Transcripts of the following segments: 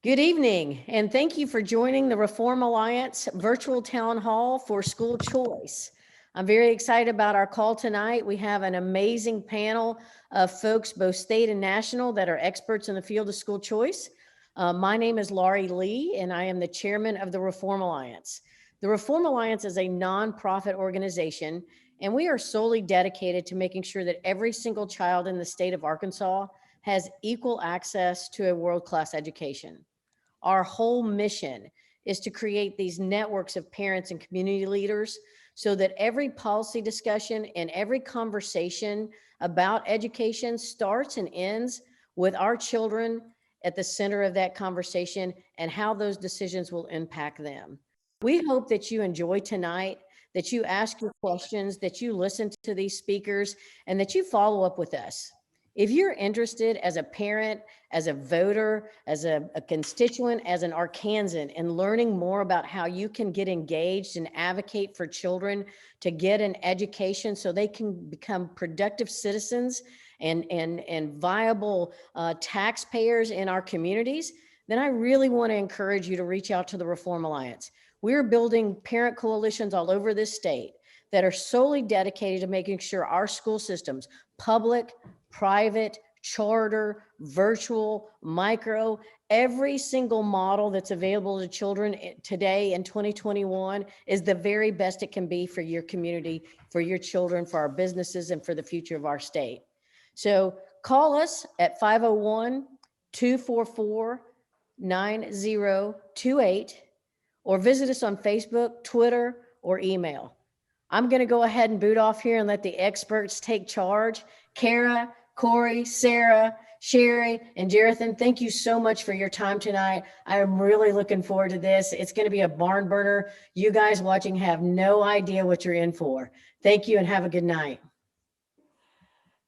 Good evening, and thank you for joining the Reform Alliance Virtual Town Hall for School Choice. I'm very excited about our call tonight. We have an amazing panel of folks, both state and national, that are experts in the field of school choice. My name is Laurie Lee, and I am the chairman of the Reform Alliance. The Reform Alliance is a nonprofit organization, and we are solely dedicated to making sure that every single child in the state of Arkansas has equal access to a world-class education. Our whole mission is to create these networks of parents and community leaders so that every policy discussion and every conversation about education starts and ends with our children at the center of that conversation and how those decisions will impact them. We hope that you enjoy tonight, that you ask your questions, that you listen to these speakers, and that you follow up with us. If you're interested as a parent, as a voter, as a constituent, as an Arkansan, in learning more about how you can get engaged and advocate for children to get an education so they can become productive citizens and viable taxpayers in our communities, then I really want to encourage you to reach out to the Reform Alliance. We're building parent coalitions all over this state that are solely dedicated to making sure our school systems, public, private, charter, virtual, micro, every single model that's available to children today in 2021 is the very best it can be for your community, for your children, for our businesses, and for the future of our state. So call us at 501-244-9028 or visit us on Facebook, Twitter, or email. I'm going to go ahead and boot off here and let the experts take charge. Kara, Corey, Sarah, Sherry, and Jarethan, thank you so much for your time tonight. I'm really looking forward to this. It's going to be a barn burner. You guys watching have no idea what you're in for. Thank you and have a good night.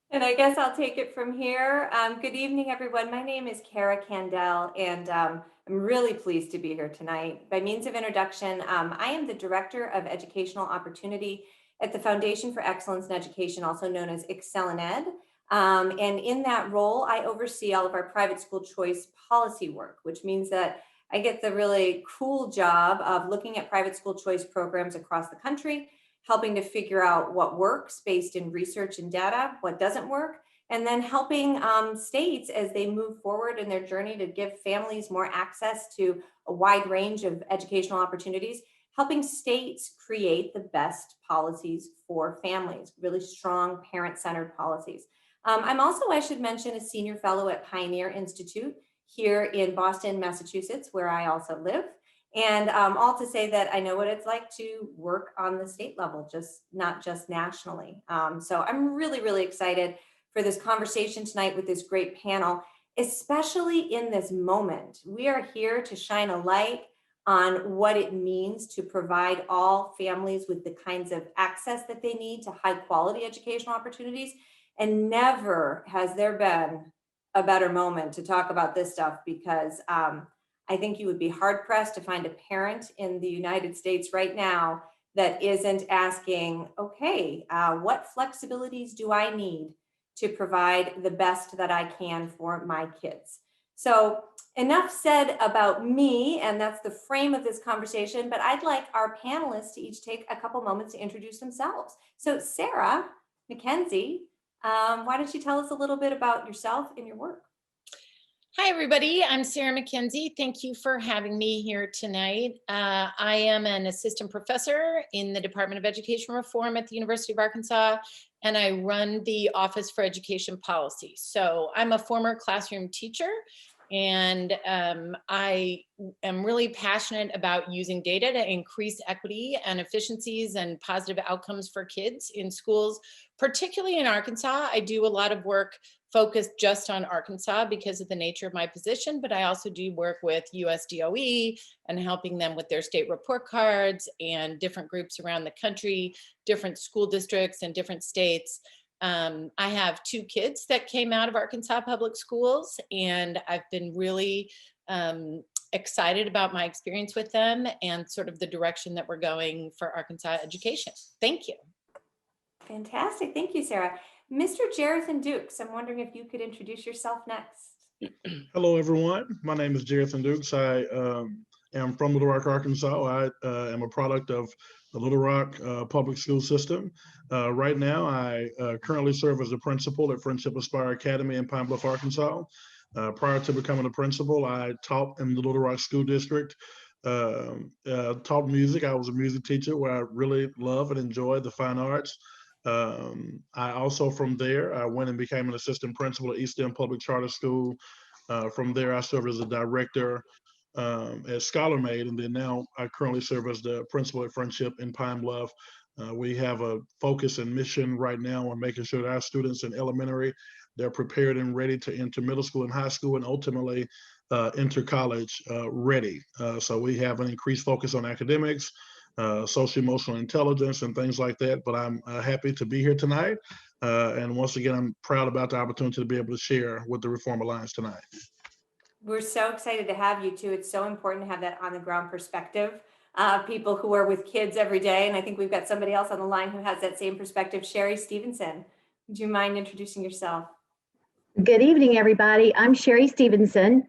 And I guess I'll take it from here. Good evening, everyone. My name is Kara Candell, and I'm really pleased to be here tonight. By means of introduction, I am the Director of Educational Opportunity at the Foundation for Excellence in Education, also known as Excel in Ed. And in that role, I oversee all of our private school choice policy work, which means that I get the really cool job of looking at private school choice programs across the country, helping to figure out what works based in research and data, what doesn't work, and then helping states as they move forward in their journey to give families more access to a wide range of educational opportunities, helping states create the best policies for families, really strong parent-centered policies. I'm also, I should mention, a senior fellow at Pioneer Institute here in Boston, Massachusetts, where I also live. And all to say that I know what it's like to work on the state level, not just nationally. So I'm really, really excited for this conversation tonight with this great panel, especially in this moment. We are here to shine a light on what it means to provide all families with the kinds of access that they need to high quality educational opportunities. And never has there been a better moment to talk about this stuff, because I think you would be hard pressed to find a parent in the United States right now that isn't asking, okay, what flexibilities do I need to provide the best that I can for my kids? So enough said about me, and that's the frame of this conversation, but I'd like our panelists to each take a couple moments to introduce themselves. So Sarah McKenzie, why don't you tell us a little bit about yourself and your work? Hi, everybody. I'm Sarah McKenzie. Thank you for having me here tonight. I am an assistant professor in the Department of Education Reform at the University of Arkansas, and I run the Office for Education Policy. So I'm a former classroom teacher, and I am really passionate about using data to increase equity and efficiencies and positive outcomes for kids in schools, particularly in Arkansas. I do a lot of work focused just on Arkansas because of the nature of my position, but I also do work with USDOE and helping them with their state report cards and different groups around the country, different school districts and different states. I have 2 kids that came out of Arkansas public schools, and I've been really excited about my experience with them and sort of the direction that we're going for Arkansas education. Thank you. Fantastic. Thank you, Sarah. Mr. Jarethan Dukes, I'm wondering if you could introduce yourself next. Hello, everyone. My name is Jason Dukes. I am from Little Rock, Arkansas. I am a product of the Little Rock public school system. Right now, I currently serve as a principal at Friendship Aspire Academy in Pine Bluff, Arkansas. Prior to becoming a principal, I taught in the Little Rock School District, taught music. I was a music teacher where I really love and enjoy the fine arts. I also, from there, I went and became an assistant principal at East End Public Charter School. From there, I served as a director at Scholar Made, and then now I currently serve as the principal at Friendship in Pine Bluff. We have a focus and mission right now on making sure that our students in elementary, they're prepared and ready to enter middle school and high school, and ultimately enter college ready. So we have an increased focus on academics, social emotional intelligence, and things like that. But I'm happy to be here tonight. And once again, I'm proud about the opportunity to be able to share with the Reform Alliance tonight. We're so excited to have you too. It's so important to have that on the ground perspective. People who are with kids every day. And I think we've got somebody else on the line who has that same perspective. Sherry Stevenson, would you mind introducing yourself? Good evening, everybody. I'm Sherry Stevenson.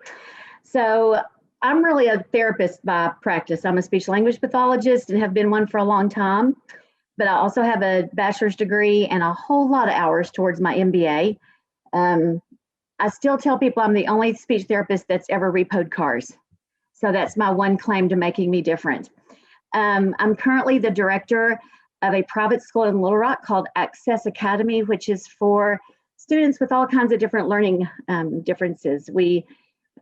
So I'm really a therapist by practice. I'm a speech language pathologist and have been one for a long time. But I also have a bachelor's degree and a whole lot of hours towards my MBA. I still tell people I'm the only speech therapist that's ever repoed cars. So that's my one claim to making me different. I'm currently the director of a private school in Little Rock called Access Academy, which is for students with all kinds of different learning differences. We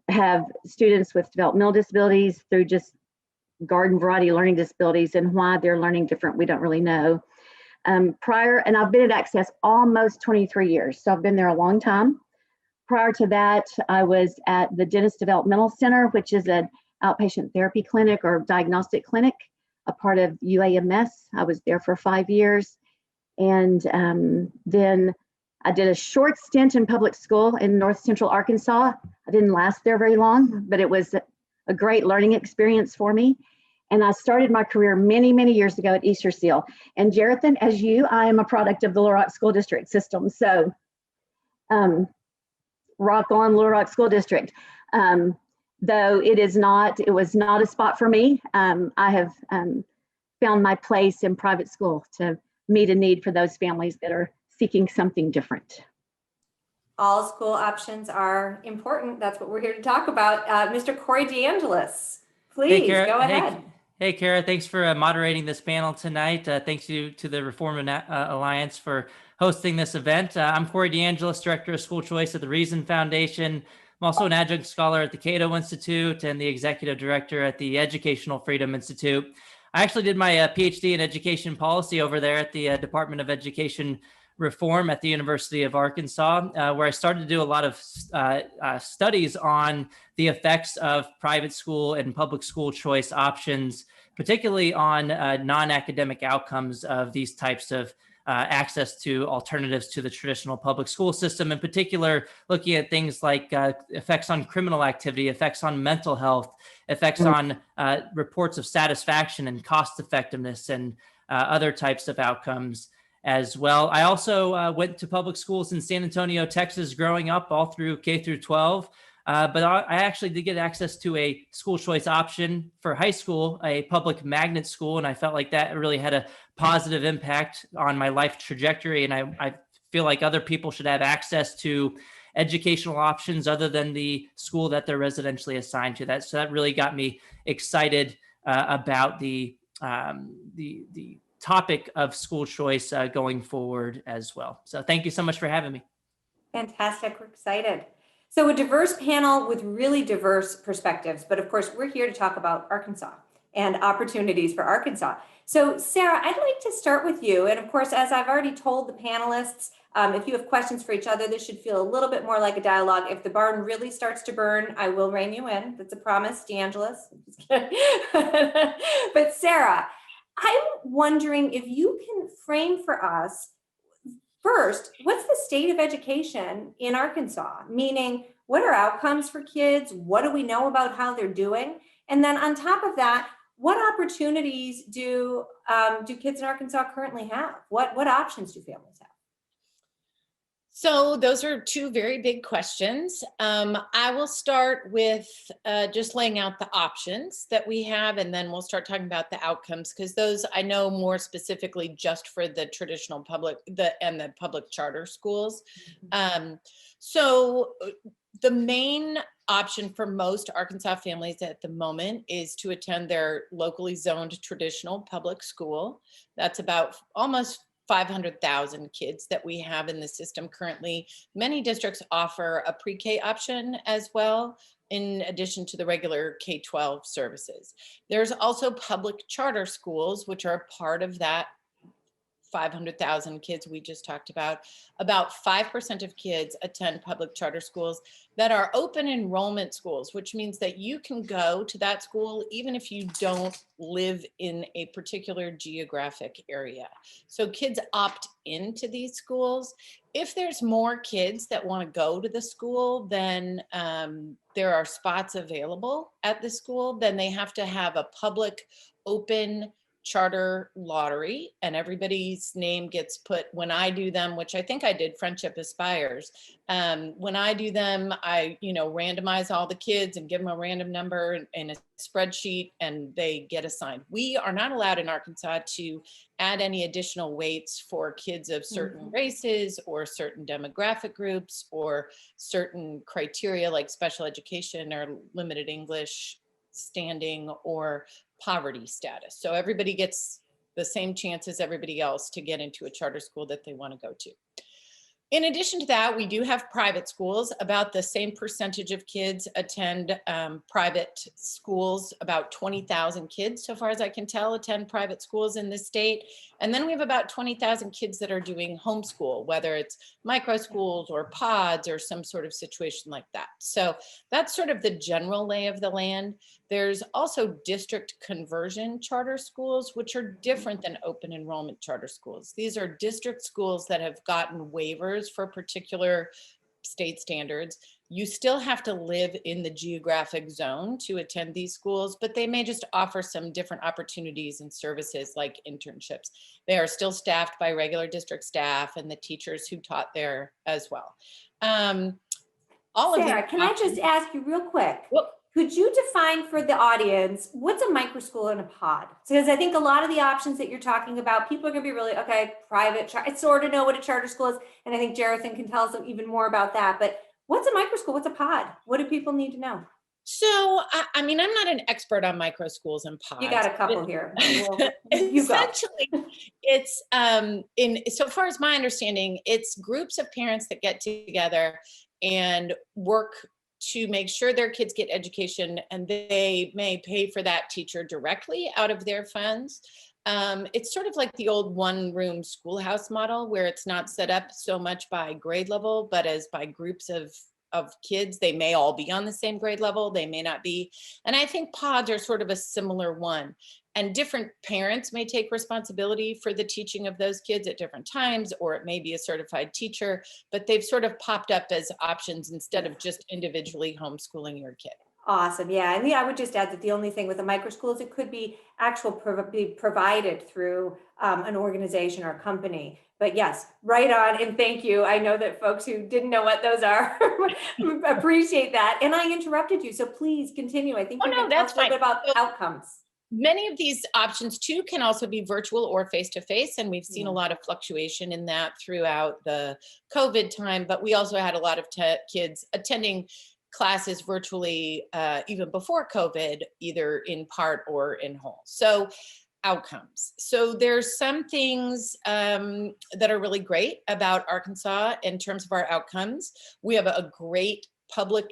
have students with developmental disabilities through just garden variety learning disabilities, and why they're learning different, we don't really know. And I've been at Access almost 23 years, so I've been there a long time. Prior to that, I was at the Dentist Developmental Center, which is an outpatient therapy clinic or diagnostic clinic, a part of UAMS. I was there for 5 years. And then I did a short stint in public school in North Central Arkansas. I didn't last there very long, but it was a great learning experience for me. And I started my career many, many years ago at Easter Seal. And Jarethan, as you, I am a product of the Little Rock School District system. So rock on Little Rock School District. Though it was not a spot for me. I have found my place in private school to meet a need for those families that are seeking something different. All school options are important. That's what we're here to talk about. Mr. Corey DeAngelis, please go ahead. Hey, Kara, thanks for moderating this panel tonight. Thanks to the Reform Alliance for hosting this event. I'm Corey DeAngelis, Director of School Choice at the Reason Foundation. I'm also an adjunct scholar at the Cato Institute and the Executive Director at the Educational Freedom Institute. I actually did my PhD in education policy over there at the Department of Education Reform at the University of Arkansas, where I started to do a lot of studies on the effects of private school and public school choice options, particularly on non-academic outcomes of these types of access to alternatives to the traditional public school system, in particular, looking at things like effects on criminal activity, effects on mental health, effects on reports of satisfaction and cost effectiveness, and other types of outcomes as well. I also went to public schools in San Antonio, Texas, growing up all through K through 12. But I actually did get access to a school choice option for high school, a public magnet school, and I felt like that really had a positive impact on my life trajectory. And I feel like other people should have access to educational options other than the school that they're residentially assigned to. So that really got me excited about the topic of school choice going forward as well. So thank you so much for having me. Fantastic. We're excited. So a diverse panel with really diverse perspectives, but of course we're here to talk about Arkansas and opportunities for Arkansas. So Sarah, I'd like to start with you. And of course, as I've already told the panelists, if you have questions for each other, this should feel a little bit more like a dialogue. If the barn really starts to burn, I will rein you in. That's a promise, DeAngelis. But Sarah, I'm wondering if you can frame for us, first, what's the state of education in Arkansas? Meaning, what are outcomes for kids? What do we know about how they're doing? And then on top of that, what opportunities do kids in Arkansas currently have? What options do families have? So those are two very big questions. I will start with just laying out the options that we have, and then we'll start talking about the outcomes, because those I know more specifically just for the traditional public and the public charter schools. So the main option for most Arkansas families at the moment is to attend their locally zoned traditional public school. That's about almost 500,000 kids that we have in the system currently. Many districts offer a pre-K option as well, in addition to the regular K-12 services. There's also public charter schools, which are part of that 500,000 kids we just talked about. About 5% of kids attend public charter schools that are open enrollment schools, which means that you can go to that school even if you don't live in a particular geographic area. So kids opt into these schools. If there's more kids that want to go to the school, then there are spots available at the school. Then they have to have a public open charter lottery, and everybody's name gets put when I do them, which I think I did Friendship Aspires. When I do them, I randomize all the kids and give them a random number in a spreadsheet, and they get assigned. We are not allowed in Arkansas to add any additional weights for kids of certain races or certain demographic groups or certain criteria like special education or limited English standing or poverty status. So everybody gets the same chance as everybody else to get into a charter school that they want to go to. In addition to that, we do have private schools. About the same percentage of kids attend private schools. About 20,000 kids, so far as I can tell, attend private schools in this state. And then we have about 20,000 kids that are doing homeschool, whether it's micro schools or pods or some sort of situation like that. So that's sort of the general lay of the land. There's also district conversion charter schools, which are different than open enrollment charter schools. These are district schools that have gotten waivers for particular state standards. You still have to live in the geographic zone to attend these schools, but they may just offer some different opportunities and services like internships. They are still staffed by regular district staff and the teachers who taught there as well. Sarah, can I just ask you real quick? Well, could you define for the audience, what's a micro school and a pod? Because I think a lot of the options that you're talking about, people are going to be really, okay, private, I sort of know what a charter school is. And I think Jarethan can tell us even more about that. But what's a micro school? What's a pod? What do people need to know? So, I mean, I'm not an expert on micro schools and pods. You got a couple here. Well, essentially, it's, so far as my understanding, it's groups of parents that get together and work to make sure their kids get education, and they may pay for that teacher directly out of their funds. It's sort of like the old one-room schoolhouse model, where it's not set up so much by grade level, but as by groups of kids. They may all be on the same grade level, they may not be. And I think pods are sort of a similar one. And different parents may take responsibility for the teaching of those kids at different times, or it may be a certified teacher, but they've sort of popped up as options instead of just individually homeschooling your kid. Awesome. Yeah. And I would just add that the only thing with a micro school is it could be be provided through an organization or a company. But yes, right on. And thank you. I know that folks who didn't know what those are appreciate that. And I interrupted you. So please continue. I think you're going to talk a little bit about outcomes. Many of these options too can also be virtual or face-to-face, and we've seen a lot of fluctuation in that throughout the COVID time, but we also had a lot of kids attending classes virtually even before COVID, either in part or in whole. So outcomes. So there's some things that are really great about Arkansas in terms of our outcomes. We have a great public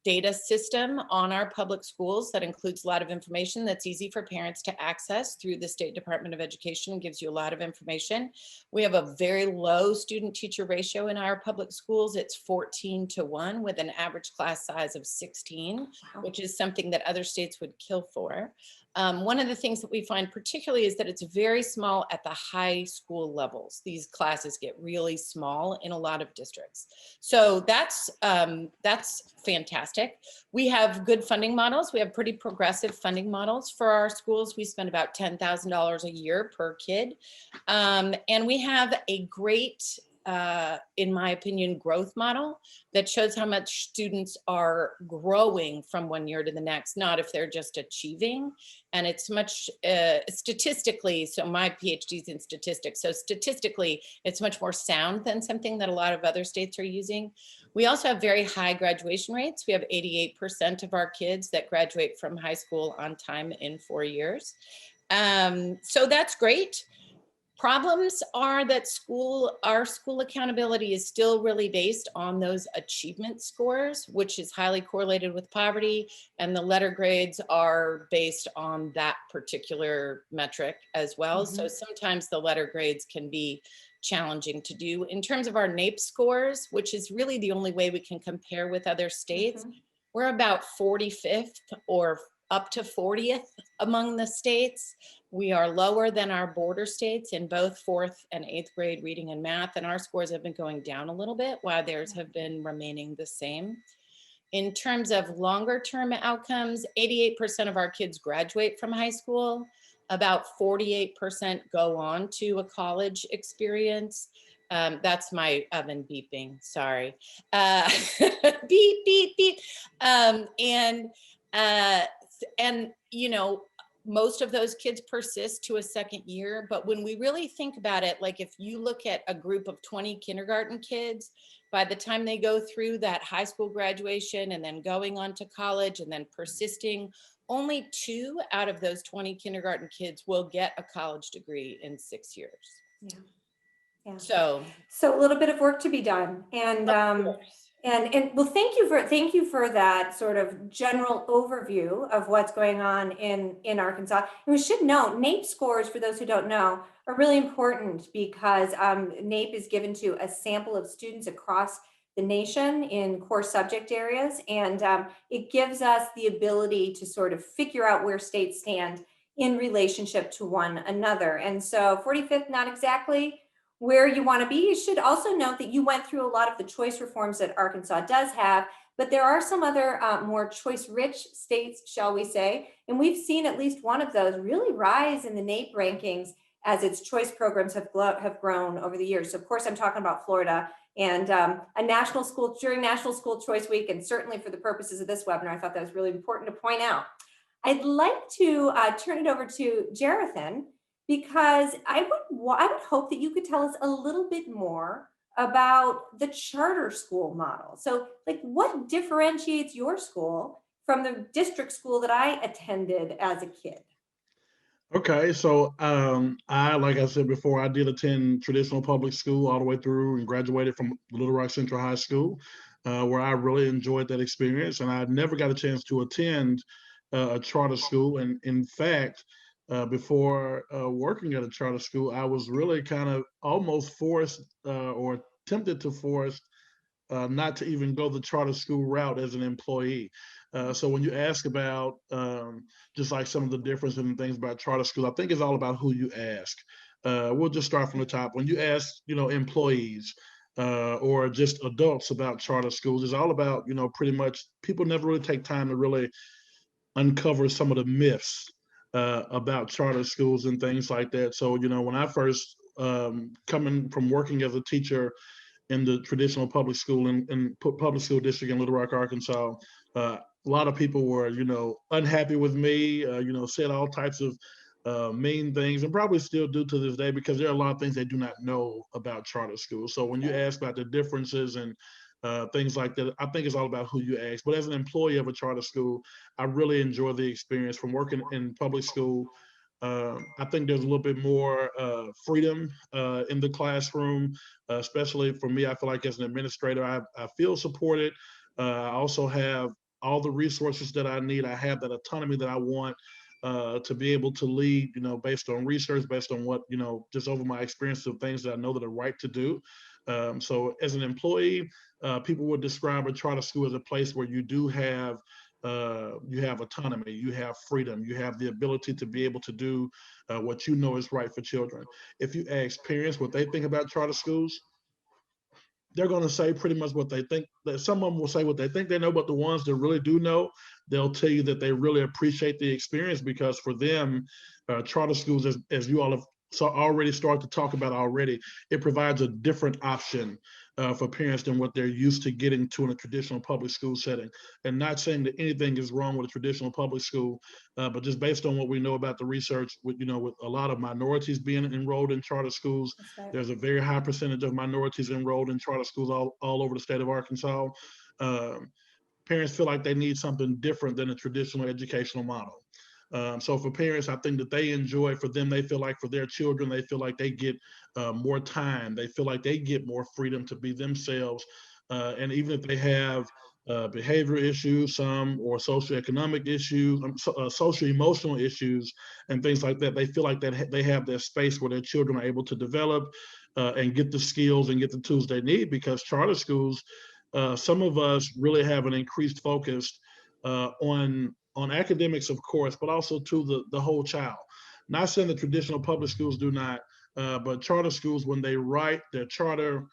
data system on our public schools that includes a lot of information that's easy for parents to access through the State Department of Education and gives you a lot of information. We have a very low student-teacher ratio in our public schools. It's 14-1 with an average class size of 16, which is something that other states would kill for. One of the things that we find particularly is that it's very small at the high school levels. These classes get really small in a lot of districts. So that's fantastic. We have good funding models. We have pretty progressive funding models for our schools. We spend about $10,000 a year per kid. And we have a great in my opinion, growth model that shows how much students are growing from one year to the next, not if they're just achieving. And it's much statistically, so my PhD is in statistics. So statistically, it's much more sound than something that a lot of other states are using. We also have very high graduation rates. We have 88% of our kids that graduate from high school on time in 4 years. So that's great. Problems are that our school accountability is still really based on those achievement scores, which is highly correlated with poverty, and the letter grades are based on that particular metric as well. So sometimes the letter grades can be challenging to do. In terms of our NAEP scores, which is really the only way we can compare with other states, we're about 45th or up to 40th among the states. We are lower than our border states in both 4th and 8th grade reading and math, and our scores have been going down a little bit while theirs have been remaining the same. In terms of longer term outcomes, 88% of our kids graduate from high school. About 48% go on to a college experience. That's my oven beeping, sorry. Beep, beep, beep. And you know, most of those kids persist to a second year. But when we really think about it, like if you look at a group of 20 kindergarten kids, by the time they go through that high school graduation and then going on to college and then persisting, only 2 out of those 20 kindergarten kids will get a college degree in 6 years. Yeah. So a little bit of work to be done. And well, thank you for that sort of general overview of what's going on in Arkansas. And we should note NAEP scores, for those who don't know, are really important because NAEP is given to a sample of students across the nation in core subject areas. And it gives us the ability to sort of figure out where states stand in relationship to one another. And so 45th, not exactly where you want to be. You should also note that you went through a lot of the choice reforms that Arkansas does have, but there are some other more choice-rich states, shall we say, and we've seen at least one of those really rise in the NAEP rankings as its choice programs have grown over the years. So of course, I'm talking about Florida, and during National School Choice Week, and certainly for the purposes of this webinar, I thought that was really important to point out. I'd like to turn it over to Jarathan, because I would hope that you could tell us a little bit more about the charter school model. So like, what differentiates your school from the district school that I attended as a kid? Okay, so like I said before, I did attend traditional public school all the way through and graduated from Little Rock Central High School, where I really enjoyed that experience. And I never got a chance to attend a charter school. And in fact, before working at a charter school, I was really kind of almost forced or tempted to force not to even go the charter school route as an employee. So when you ask about just like some of the differences and things about charter school, I think it's all about who you ask. We'll just start from the top. When you ask, employees or just adults about charter schools, it's all about, pretty much people never really take time to really uncover some of the myths about charter schools and things like that. So, when I first coming from working as a teacher in the traditional public school in public school district in Little Rock, Arkansas, a lot of people were, unhappy with me, said all types of mean things, and probably still do to this day, because there are a lot of things they do not know about charter schools. So when you ask about the differences and things like that, I think it's all about who you ask. But as an employee of a charter school, I really enjoy the experience from working in public school. I think there's a little bit more freedom in the classroom, especially for me. I feel like as an administrator, I feel supported. I also have all the resources that I need. I have that autonomy that I want to be able to lead, based on research, based on what, just over my experience of things that I know that are right to do. So as an employee, people would describe a charter school as a place where you do have you have autonomy, you have freedom, you have the ability to be able to do what you know is right for children. If you ask parents what they think about charter schools, they're going to say pretty much what they think. Some of them will say what they think they know, but the ones that really do know, they'll tell you that they really appreciate the experience, because for them, charter schools, as you all have already start to talk about already. It provides a different option for parents than what they're used to getting to in a traditional public school setting. And not saying that anything is wrong with a traditional public school, but just based on what we know about the research, with with a lot of minorities being enrolled in charter schools, Right. there's a very high percentage of minorities enrolled in charter schools all over the state of Arkansas. Parents feel like they need something different than a traditional educational model. So for parents, I think that they enjoy, for them, they feel like for their children, they feel like they get more time. They feel like they get more freedom to be themselves. And even if they have behavior issues, some, or socioeconomic issues, social emotional issues, and things like that, they feel like that they have their space where their children are able to develop and get the skills and get the tools they need. Because charter schools, some of us really have an increased focus on academics, of course, but also to the whole child. Not saying that traditional public schools do not, but charter schools, when they write their charter,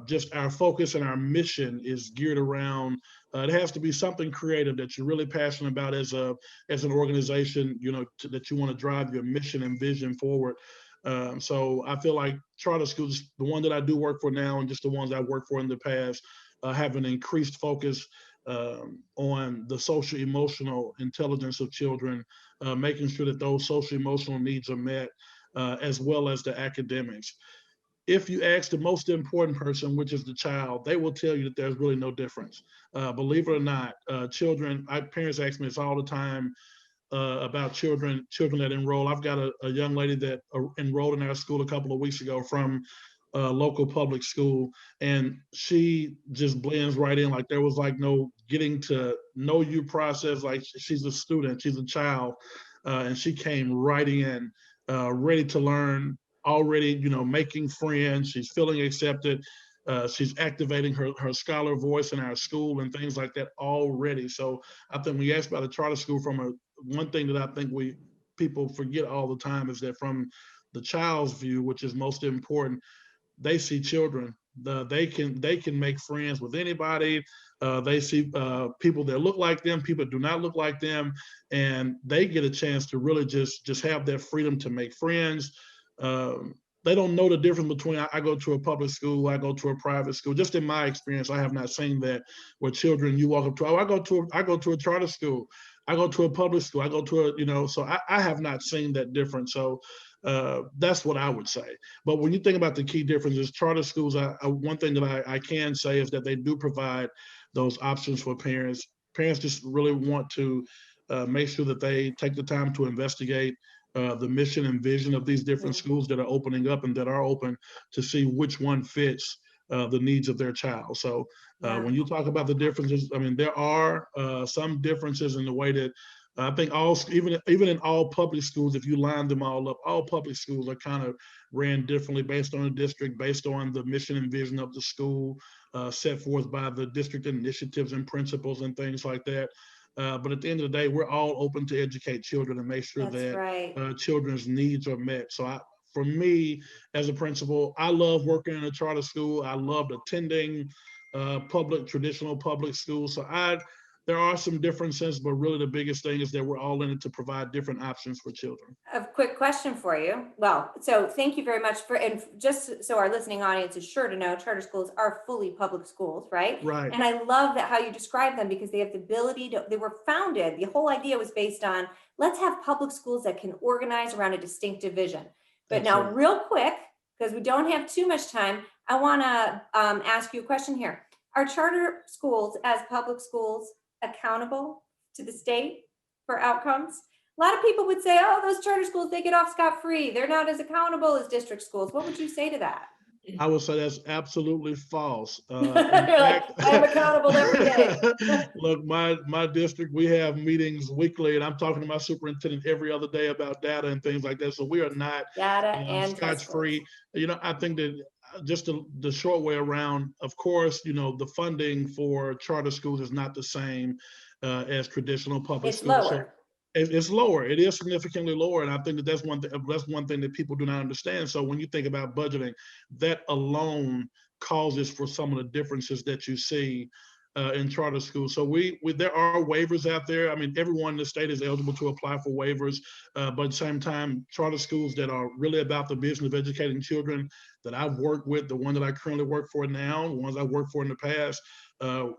just our focus and our mission is geared around. It has to be something creative that you're really passionate about as an organization. That you want to drive your mission and vision forward. So I feel like charter schools, the one that I do work for now, and just the ones I worked for in the past, have an increased focus on the social emotional intelligence of children, making sure that those social emotional needs are met, as well as the academics. If you ask the most important person, which is the child, they will tell you that there's really no difference. Believe it or not, parents ask me this all the time about children that enroll. I've got a young lady that enrolled in our school a couple of weeks ago from local public school, and she just blends right in. Like there was like no getting to know you process. Like she's a student, she's a child, and she came right in, ready to learn, already making friends. She's feeling accepted. She's activating her scholar voice in our school and things like that already. So I think when you ask about a charter school, one thing that I think people forget all the time is that from the child's view, which is most important, they see children. They can make friends with anybody. They see people that look like them, people that do not look like them, and they get a chance to really just have that freedom to make friends. They don't know the difference between I go to a public school, I go to a private school. Just in my experience, I have not seen that where children, you walk up to, I go to a charter school, I go to a public school, I go to so I have not seen that difference. So that's what I would say. But when you think about the key differences, charter schools, one thing that I can say is that they do provide those options for parents. Parents just really want to make sure that they take the time to investigate the mission and vision of these different schools that are opening up and that are open, to see which one fits the needs of their child. So when you talk about the differences, I mean, there are some differences in the way that I think even in all public schools, if you line them all up, all public schools are kind of ran differently based on the district, based on the mission and vision of the school, set forth by the district initiatives and principles and things like that. But at the end of the day, we're all open to educate children and make sure That's that right. children's needs are met. So for me, as a principal, I love working in a charter school. I loved attending traditional public schools. So there are some differences, but really the biggest thing is that we're all in it to provide different options for children. A quick question for you. Well, so thank you very much and just so our listening audience is sure to know, charter schools are fully public schools, right? Right. And I love that how you describe them, because they have the ability they were founded, the whole idea was based on, let's have public schools that can organize around a distinctive vision. But Absolutely. now real quick, because we don't have too much time, I want to ask you a question here. Are charter schools as public schools accountable to the state for outcomes? A lot of people would say, oh, those charter schools, they get off scot-free. They're not as accountable as district schools. What would you say to that? I would say that's absolutely false. You're like, I'm accountable every day. Look, my district, we have meetings weekly, and I'm talking to my superintendent every other day about data and things like that. So we are not data and scotch-free. I think that just the short way around, of course, the funding for charter schools is not the same as traditional public schools. It's lower. So it's lower. It is significantly lower, and I think that's one thing that people do not understand. So when you think about budgeting, that alone causes for some of the differences that you see in charter schools. So there are waivers out there. I mean, everyone in the state is eligible to apply for waivers, but at the same time, charter schools that are really about the vision of educating children that I've worked with, the one that I currently work for now, the ones I worked for in the past,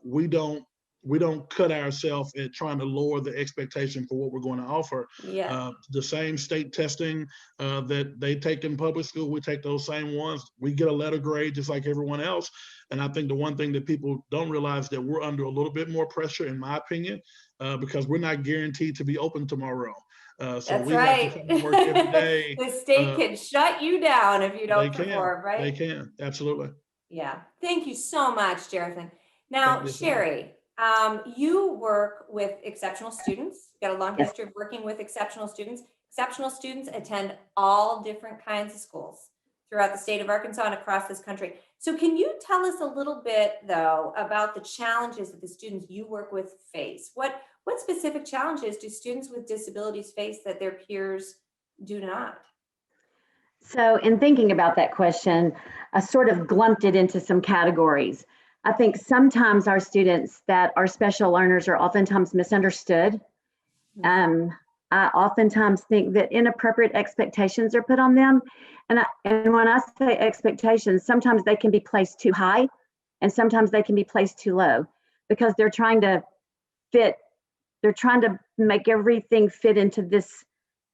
we don't cut ourselves at trying to lower the expectation for what we're going to offer. Yeah. The same state testing that they take in public school, we take those same ones. We get a letter grade just like everyone else. And I think the one thing that people don't realize that we're under a little bit more pressure, in my opinion, because we're not guaranteed to be open tomorrow. So That's we right. have to come to work every day. The state can shut you down if you don't perform, right? They can, absolutely. Yeah. Thank you so much, Jarethan. Now, Thank you so Sherry, you work with exceptional students. You got a long Yes. history of working with exceptional students. Exceptional students attend all different kinds of schools throughout the state of Arkansas and across this country. So can you tell us a little bit, though, about the challenges that the students you work with face? What specific challenges do students with disabilities face that their peers do not? So in thinking about that question, I sort of glumped it into some categories. I think sometimes our students that are special learners are oftentimes misunderstood. I oftentimes think that inappropriate expectations are put on them. And when I say expectations, sometimes they can be placed too high and sometimes they can be placed too low because they're trying to make everything fit into this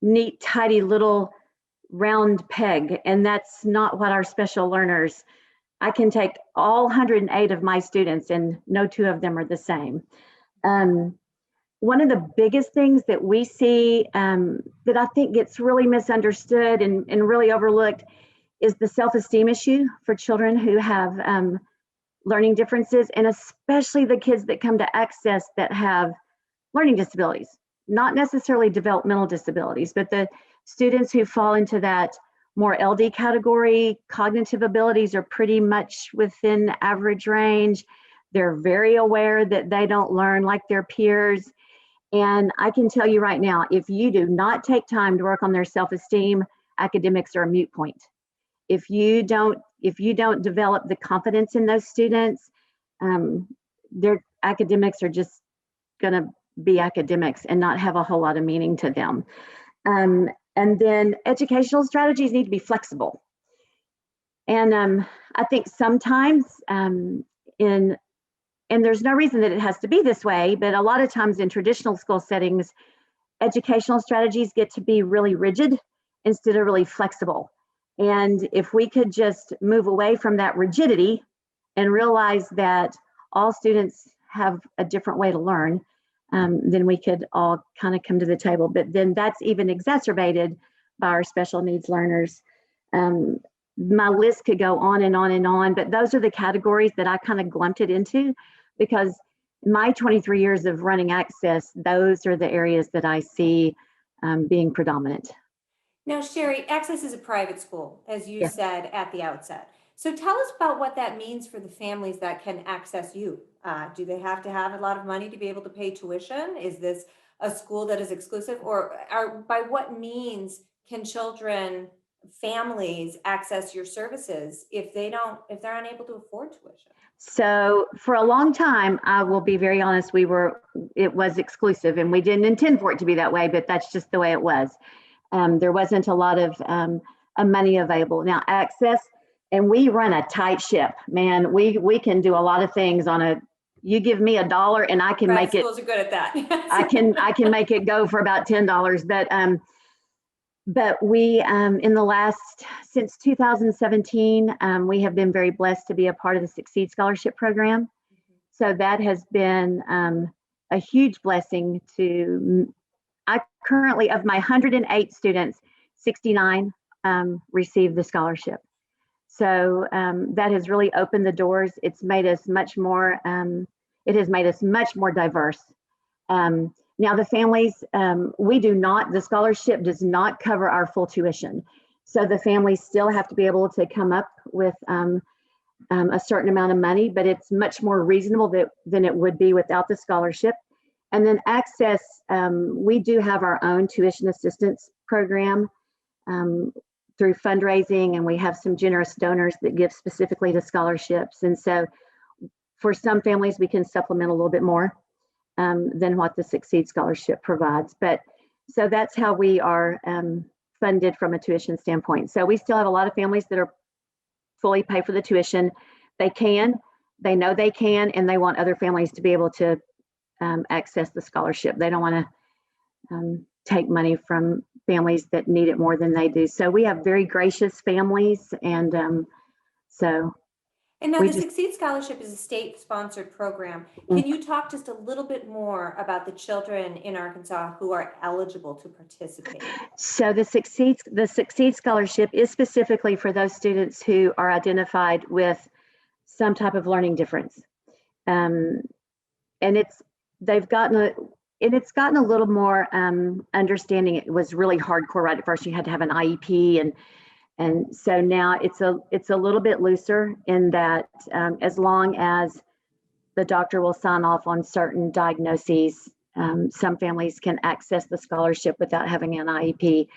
neat, tidy little round peg. And that's not what our special learners, I can take all 108 of my students and no two of them are the same. One of the biggest things that we see that I think gets really misunderstood and really overlooked is the self-esteem issue for children who have learning differences, and especially the kids that come to Access that have learning disabilities, not necessarily developmental disabilities, but the students who fall into that more LD category. Cognitive abilities are pretty much within average range. They're very aware that they don't learn like their peers. And I can tell you right now, if you do not take time to work on their self-esteem, academics are a moot point. If you don't develop the confidence in those students, their academics are just gonna be academics and not have a whole lot of meaning to them. And then educational strategies need to be flexible. And I think sometimes and there's no reason that it has to be this way, but a lot of times in traditional school settings, educational strategies get to be really rigid instead of really flexible. And if we could just move away from that rigidity and realize that all students have a different way to learn, then we could all kind of come to the table. But then that's even exacerbated by our special needs learners. My list could go on and on and on, but those are the categories that I kind of glumped it into, because my 23 years of running Access, those are the areas that I see being predominant. Now, Sherry, Access is a private school, as you Yes. said at the outset. So tell us about what that means for the families that can access you. Do they have to have a lot of money to be able to pay tuition? Is this a school that is exclusive, or by what means can families access your services if they're unable to afford tuition? So for a long time, I will be very honest, it was exclusive and we didn't intend for it to be that way, but that's just the way it was. There wasn't a lot of money available. Now Access, and we run a tight ship, man. We can do a lot of things you give me $1 and I can make it. Schools are good at that. I can make it go for about $10. But we, since 2017, we have been very blessed to be a part of the Succeed Scholarship Program. So that has been a huge blessing I currently, of my 108 students, 69 receive the scholarship. So that has really opened the doors. It's made us much more, it has made us much more diverse. Now the families, the scholarship does not cover our full tuition. So the families still have to be able to come up with a certain amount of money, but it's much more reasonable than it would be without the scholarship. And then Access, we do have our own tuition assistance program through fundraising, and we have some generous donors that give specifically to scholarships. And so for some families, we can supplement a little bit more than what the Succeed Scholarship provides. But so that's how we are funded from a tuition standpoint. So we still have a lot of families that are fully pay for the tuition. They know they can, and they want other families to be able to access the scholarship. They don't want to take money from families that need it more than they do. So we have very gracious families, and so. And now We the just- Succeed Scholarship is a state-sponsored program. Mm-hmm. Can you talk just a little bit more about the children in Arkansas who are eligible to participate? So the Succeed Scholarship is specifically for those students who are identified with some type of learning difference. And it's gotten a little more understanding. It was really hardcore right at first. You had to have an IEP, and so now it's a little bit looser in that as long as the doctor will sign off on certain diagnoses, some families can access the scholarship without having an IEP,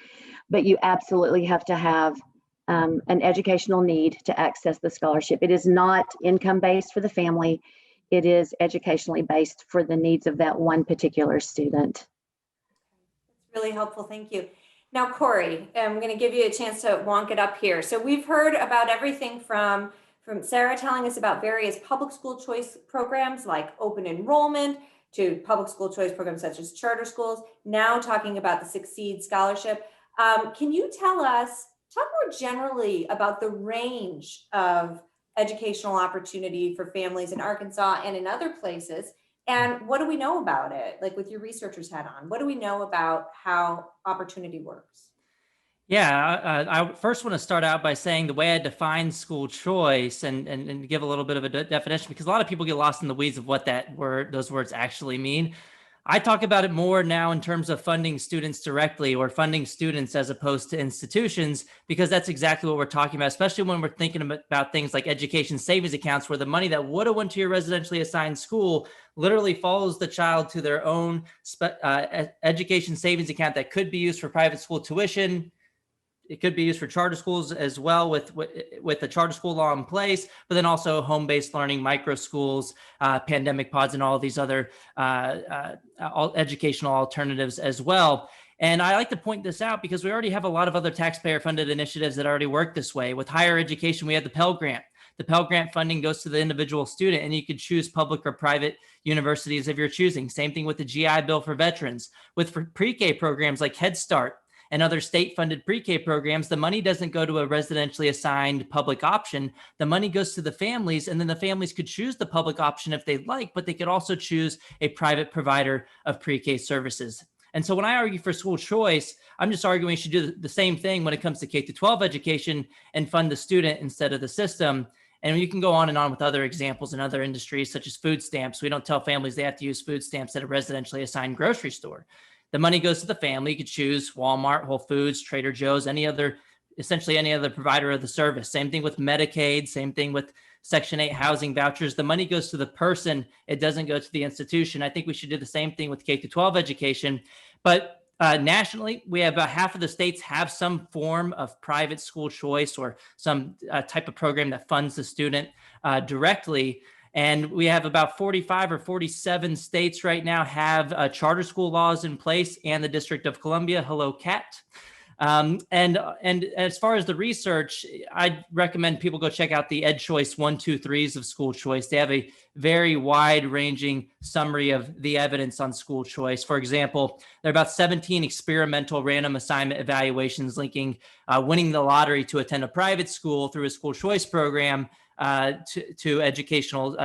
but you absolutely have to have an educational need to access the scholarship. It is not income-based for the family. It is educationally based for the needs of that one particular student. That's really helpful. Thank you. Now, Corey, I'm going to give you a chance to wonk it up here. So we've heard about everything from Sarah telling us about various public school choice programs like open enrollment to public school choice programs such as charter schools, now talking about the Succeed Scholarship. Can you talk more generally about the range of educational opportunity for families in Arkansas and in other places? And what do we know about it? Like with your researcher's hat on, what do we know about how opportunity works? Yeah, I first want to start out by saying the way I define school choice and give a little bit of a definition, because a lot of people get lost in the weeds of what those words actually mean. I talk about it more now in terms of funding students directly or funding students as opposed to institutions, because that's exactly what we're talking about, especially when we're thinking about things like education savings accounts, where the money that would have went to your residentially assigned school literally follows the child to their own education savings account that could be used for private school tuition. It could be used for charter schools as well with the charter school law in place, but then also home-based learning, micro schools, pandemic pods, and all of these other educational alternatives as well. And I like to point this out because we already have a lot of other taxpayer-funded initiatives that already work this way. With higher education, we have the Pell Grant. The Pell Grant funding goes to the individual student, and you could choose public or private universities of your choosing. Same thing with the GI Bill for veterans. With pre-K programs like Head Start and other state-funded pre-K programs, the money doesn't go to a residentially assigned public option. The money goes to the families, and then the families could choose the public option if they'd like, but they could also choose a private provider of pre-K services. And so when I argue for school choice, I'm just arguing we should do the same thing when it comes to K-12 education and fund the student instead of the system. And you can go on and on with other examples in other industries, such as food stamps. We don't tell families they have to use food stamps at a residentially assigned grocery store. The money goes to the family. You could choose Walmart, Whole Foods, Trader Joe's, essentially any other provider of the service. Same thing with Medicaid, same thing with Section 8 housing vouchers. The money goes to the person. It doesn't go to the institution. I think we should do the same thing with K-12 education. But nationally, we have about half of the states have some form of private school choice or some type of program that funds the student directly. And we have about 45 or 47 states right now have charter school laws in place, and the District of Columbia. Hello, Cat. And as far as the research, I'd recommend people go check out the EdChoice 1, 2, 3s of school choice. They have a very wide-ranging summary of the evidence on school choice. For example, there are about 17 experimental random assignment evaluations linking winning the lottery to attend a private school through a school choice program to educational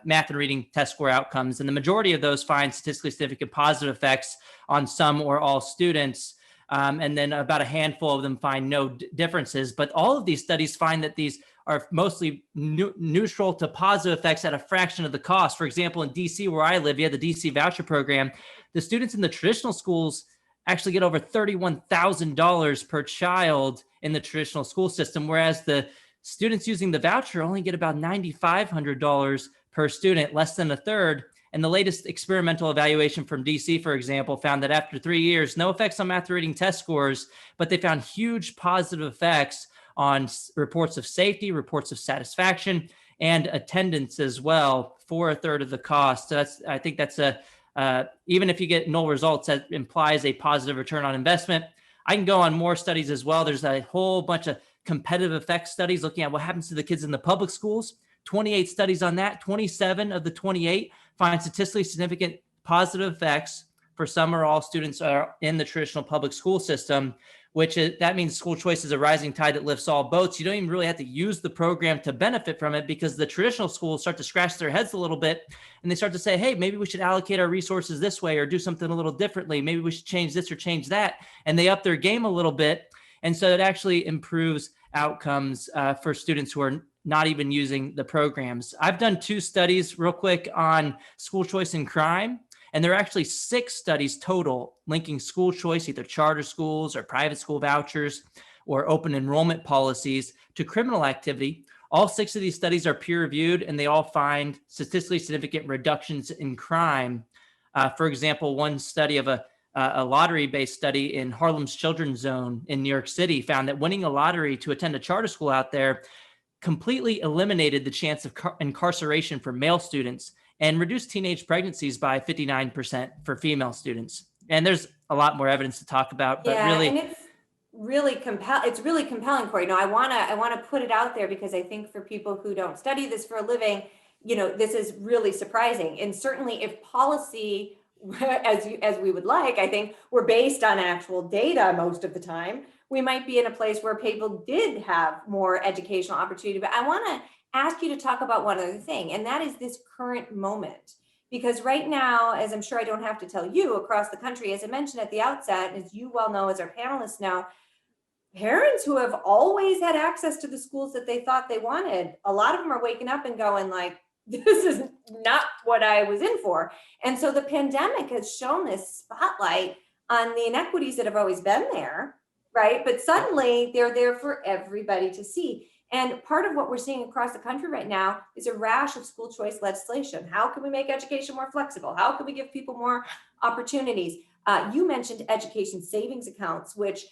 math and reading test score outcomes. And the majority of those find statistically significant positive effects on some or all students. And then about a handful of them find no differences. But all of these studies find that these are mostly neutral to positive effects at a fraction of the cost. For example, in DC, where I live, you have the DC voucher program. The students in the traditional schools actually get over $31,000 per child in the traditional school system, whereas the students using the voucher only get about $9,500 per student, less than a third. And the latest experimental evaluation from DC, for example, found that after 3 years, no effects on math reading test scores, but they found huge positive effects on reports of safety, reports of satisfaction, and attendance as well for a third of the cost. So I think that's even if you get null results, that implies a positive return on investment. I can go on more studies as well. There's a whole bunch of competitive effects studies looking at what happens to the kids in the public schools. 28 studies on that. 27 of the 28 find statistically significant positive effects for some or all students are in the traditional public school system, that means school choice is a rising tide that lifts all boats. You don't even really have to use the program to benefit from it, because the traditional schools start to scratch their heads a little bit and they start to say, hey, maybe we should allocate our resources this way or do something a little differently. Maybe we should change this or change that. And they up their game a little bit. And so it actually improves outcomes for students who are not even using the programs. I've done 2 studies real quick on school choice and crime. And there are actually 6 studies total linking school choice, either charter schools or private school vouchers or open enrollment policies, to criminal activity. All 6 of these studies are peer reviewed, and they all find statistically significant reductions in crime. For example, one study of a lottery-based study in Harlem's Children's Zone in New York City found that winning a lottery to attend a charter school out there completely eliminated the chance of incarceration for male students and reduced teenage pregnancies by 59% for female students. And there's a lot more evidence to talk about, but really, and it's really compelling, Corey. No, I want to put it out there, because I think for people who don't study this for a living, this is really surprising. And certainly if policy, as we would like, I think, were based on actual data most of the time, we might be in a place where people did have more educational opportunity. But I want to ask you to talk about one other thing, and that is this current moment. Because right now, as I'm sure I don't have to tell you, across the country, as I mentioned at the outset, as you well know, as our panelists know, parents who have always had access to the schools that they thought they wanted, a lot of them are waking up and going like, this is not what I was in for. And so the pandemic has shown this spotlight on the inequities that have always been there, right? But suddenly they're there for everybody to see. And part of what we're seeing across the country right now is a rash of school choice legislation. How can we make education more flexible? How can we give people more opportunities? You mentioned education savings accounts, which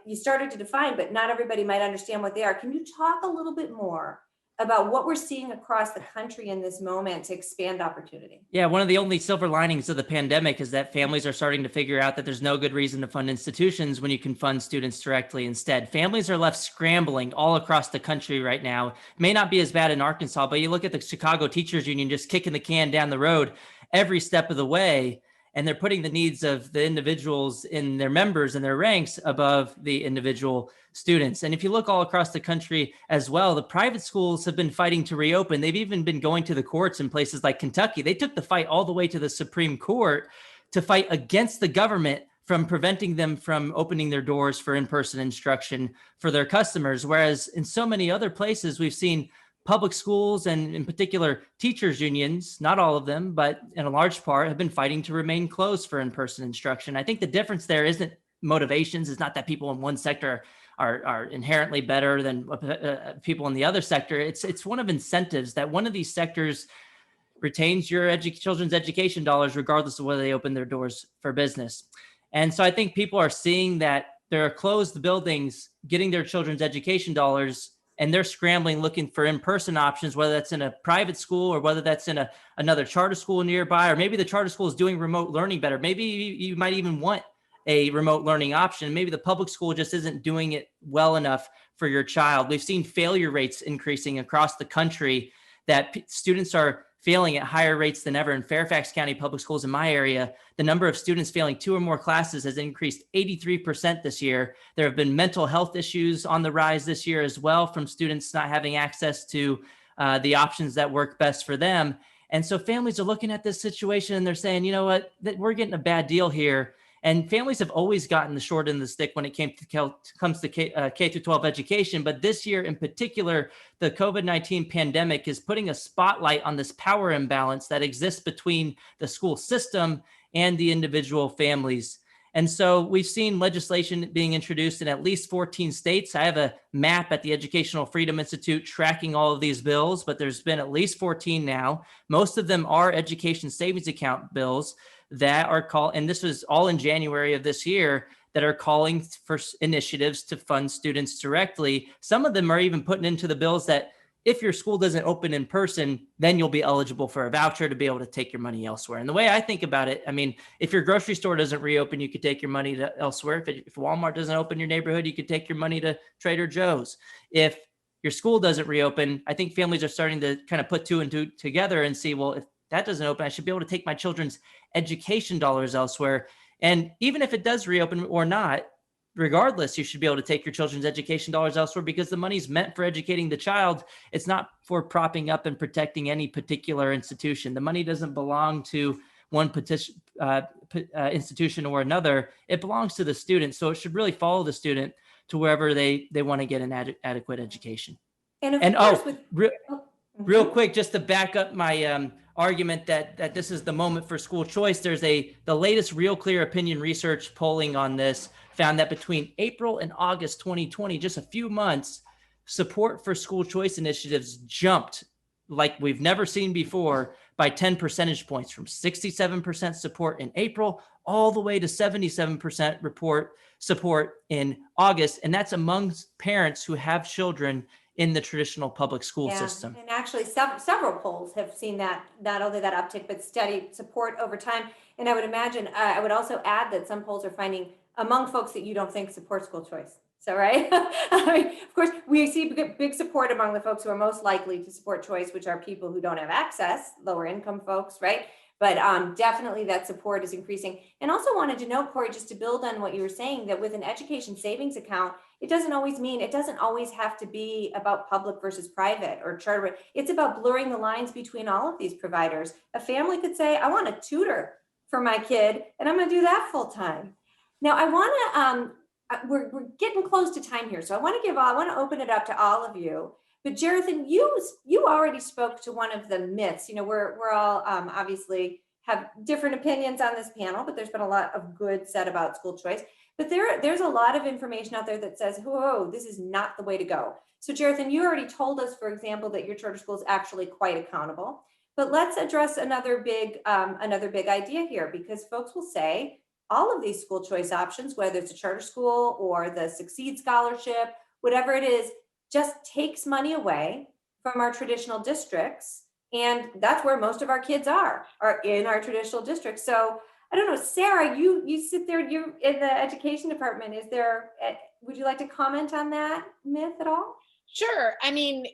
you started to define, but not everybody might understand what they are. Can you talk a little bit more about what we're seeing across the country in this moment to expand opportunity? Yeah, one of the only silver linings of the pandemic is that families are starting to figure out that there's no good reason to fund institutions when you can fund students directly instead. Families are left scrambling all across the country right now. It may not be as bad in Arkansas, but you look at the Chicago Teachers Union just kicking the can down the road every step of the way, and they're putting the needs of the individuals in their members and their ranks above the individual students. And if you look all across the country as well, the private schools have been fighting to reopen. They've even been going to the courts in places like Kentucky. They took the fight all the way to the Supreme Court to fight against the government from preventing them from opening their doors for in-person instruction for their customers. Whereas in so many other places, we've seen public schools and in particular teachers unions, not all of them, but in a large part, have been fighting to remain closed for in-person instruction. I think the difference there isn't motivations. It's not that people in one sector are inherently better than people in the other sector. It's one of incentives that one of these sectors retains your children's education dollars, regardless of whether they open their doors for business. And so I think people are seeing that there are closed buildings getting their children's education dollars, and they're scrambling looking for in-person options, whether that's in a private school or whether that's in another charter school nearby, or maybe the charter school is doing remote learning better. Maybe you might even want a remote learning option. Maybe the public school just isn't doing it well enough for your child. We've seen failure rates increasing across the country, that students are failing at higher rates than ever. In Fairfax County Public Schools in my area, the number of students failing 2 or more classes has increased 83% this year. There have been mental health issues on the rise this year as well, from students not having access to the options that work best for them. And so families are looking at this situation and they're saying, you know what, we're getting a bad deal here. And families have always gotten the short end of the stick when it comes to K through 12 education. But this year in particular, the COVID-19 pandemic is putting a spotlight on this power imbalance that exists between the school system and the individual families. And so we've seen legislation being introduced in at least 14 states. I have a map at the Educational Freedom Institute tracking all of these bills, but there's been at least 14 now. Most of them are education savings account bills that are called, and this was all in January of this year, that are calling for initiatives to fund students directly. Some of them are even putting into the bills that if your school doesn't open in person, then you'll be eligible for a voucher to be able to take your money elsewhere. And the way I think about it, I mean, if your grocery store doesn't reopen, you could take your money to elsewhere. If Walmart doesn't open your neighborhood, you could take your money to Trader Joe's. If your school doesn't reopen, I think families are starting to kind of put two and two together and see, well, if that doesn't open, I should be able to take my children's education dollars elsewhere. And even if it does reopen or not, regardless, you should be able to take your children's education dollars elsewhere because the money's meant for educating the child. It's not for propping up and protecting any particular institution. The money doesn't belong to one institution or another. It belongs to the student. So it should really follow the student to wherever they want to get an adequate education. And of course, real quick, just to back up my argument that this is the moment for school choice, there's the latest Real Clear Opinion research polling on this found that between April and August 2020, just a few months, support for school choice initiatives jumped like we've never seen before by 10 percentage points, from 67% support in April all the way to 77% support in August. And that's amongst parents who have children in the traditional public school system. And actually several polls have seen that, not only that uptick, but steady support over time. And I would imagine, I would also add that some polls are finding among folks that you don't think support school choice. So, right? I mean, of course, we see big support among the folks who are most likely to support choice, which are people who don't have access, lower income folks, right? But definitely that support is increasing. And also wanted to note, Corey, just to build on what you were saying, that with an education savings account, it doesn't always have to be about public versus private or charter. It's about blurring the lines between all of these providers. A family could say, I want a tutor for my kid, and I'm going to do that full time. Now, I want to, we're getting close to time here, so I want to open it up to all of you. But Jarethan, you already spoke to one of the myths. You know, we're all obviously have different opinions on this panel, but there's been a lot of good said about school choice. But there's a lot of information out there that says, whoa, this is not the way to go. So Jarethan, you already told us, for example, that your charter school is actually quite accountable. But let's address another big idea here, because folks will say all of these school choice options, whether it's a charter school or the Succeed Scholarship, whatever it is, just takes money away from our traditional districts. And that's where most of our kids are in our traditional districts. So I don't know, Sarah, you sit there, you're in the education department. Would you like to comment on that myth at all? Sure. I mean,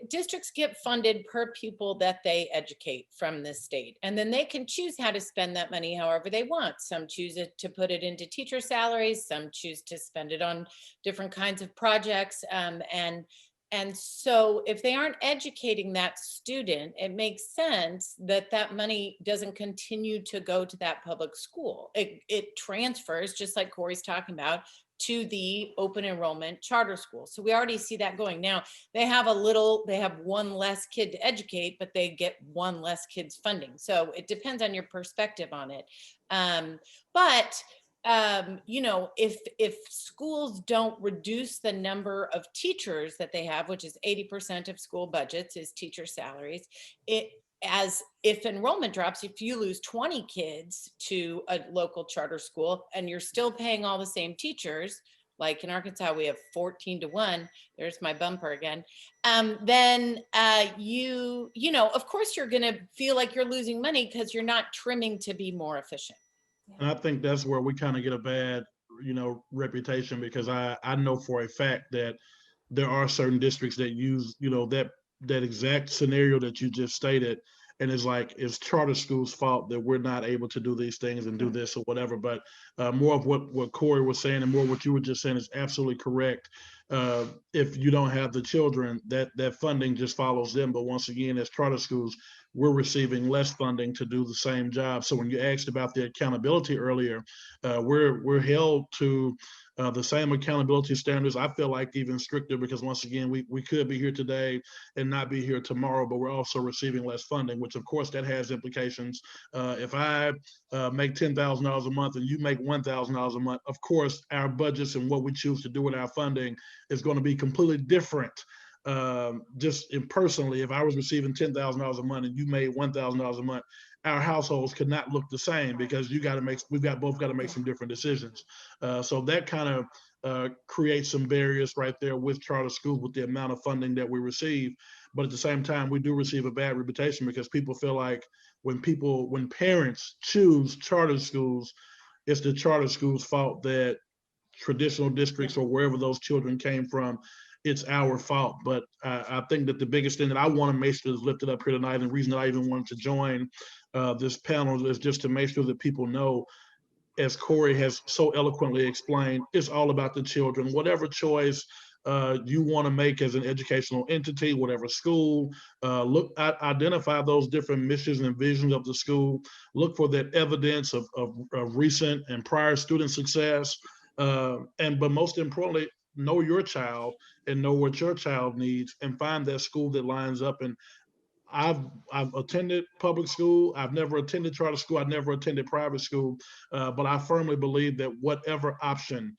districts get funded per pupil that they educate from the state, and then they can choose how to spend that money however they want. Some choose to put it into teacher salaries, some choose to spend it on different kinds of projects. And so if they aren't educating that student, it makes sense that that money doesn't continue to go to that public school. It transfers, just like Corey's talking about, to the open enrollment charter school. So we already see that going. Now they have one less kid to educate, but they get one less kids funding. So it depends on your perspective on it. You know, if schools don't reduce the number of teachers that they have, which is 80% of school budgets is teacher salaries, if enrollment drops, if you lose 20 kids to a local charter school and you're still paying all the same teachers, like in Arkansas, we have 14-1, there's my bumper again, then you know, of course you're gonna feel like you're losing money because you're not trimming to be more efficient. And I think that's where we kind of get a bad, reputation, because I know for a fact that there are certain districts that use, that exact scenario that you just stated. And it's charter schools' fault that we're not able to do these things and do this or whatever. But more of what Corey was saying and more what you were just saying is absolutely correct. If you don't have the children, that funding just follows them. But once again, as charter schools, we're receiving less funding to do the same job. So when you asked about the accountability earlier, we're held to the same accountability standards. I feel like even stricter, because once again, we could be here today and not be here tomorrow, but we're also receiving less funding, which of course that has implications. If I make $10,000 a month and you make $1,000 a month, of course our budgets and what we choose to do with our funding is going to be completely different. Just personally, if I was receiving $10,000 a month and you made $1,000 a month, our households could not look the same because we've both got to make some different decisions. So that kind of creates some barriers right there with charter schools with the amount of funding that we receive. But at the same time, we do receive a bad reputation because people feel like when parents choose charter schools, it's the charter school's fault that traditional districts or wherever those children came from, it's our fault. But I think that the biggest thing that I want to make sure is lifted up here tonight, and the reason that I even wanted to join this panel is just to make sure that people know, as Corey has so eloquently explained, it's all about the children. Whatever choice you want to make as an educational entity, whatever school, identify those different missions and visions of the school. Look for that evidence of recent and prior student success. But most importantly, know your child and know what your child needs and find that school that lines up. And I've attended public school. I've never attended charter school. I've never attended private school. But I firmly believe that whatever option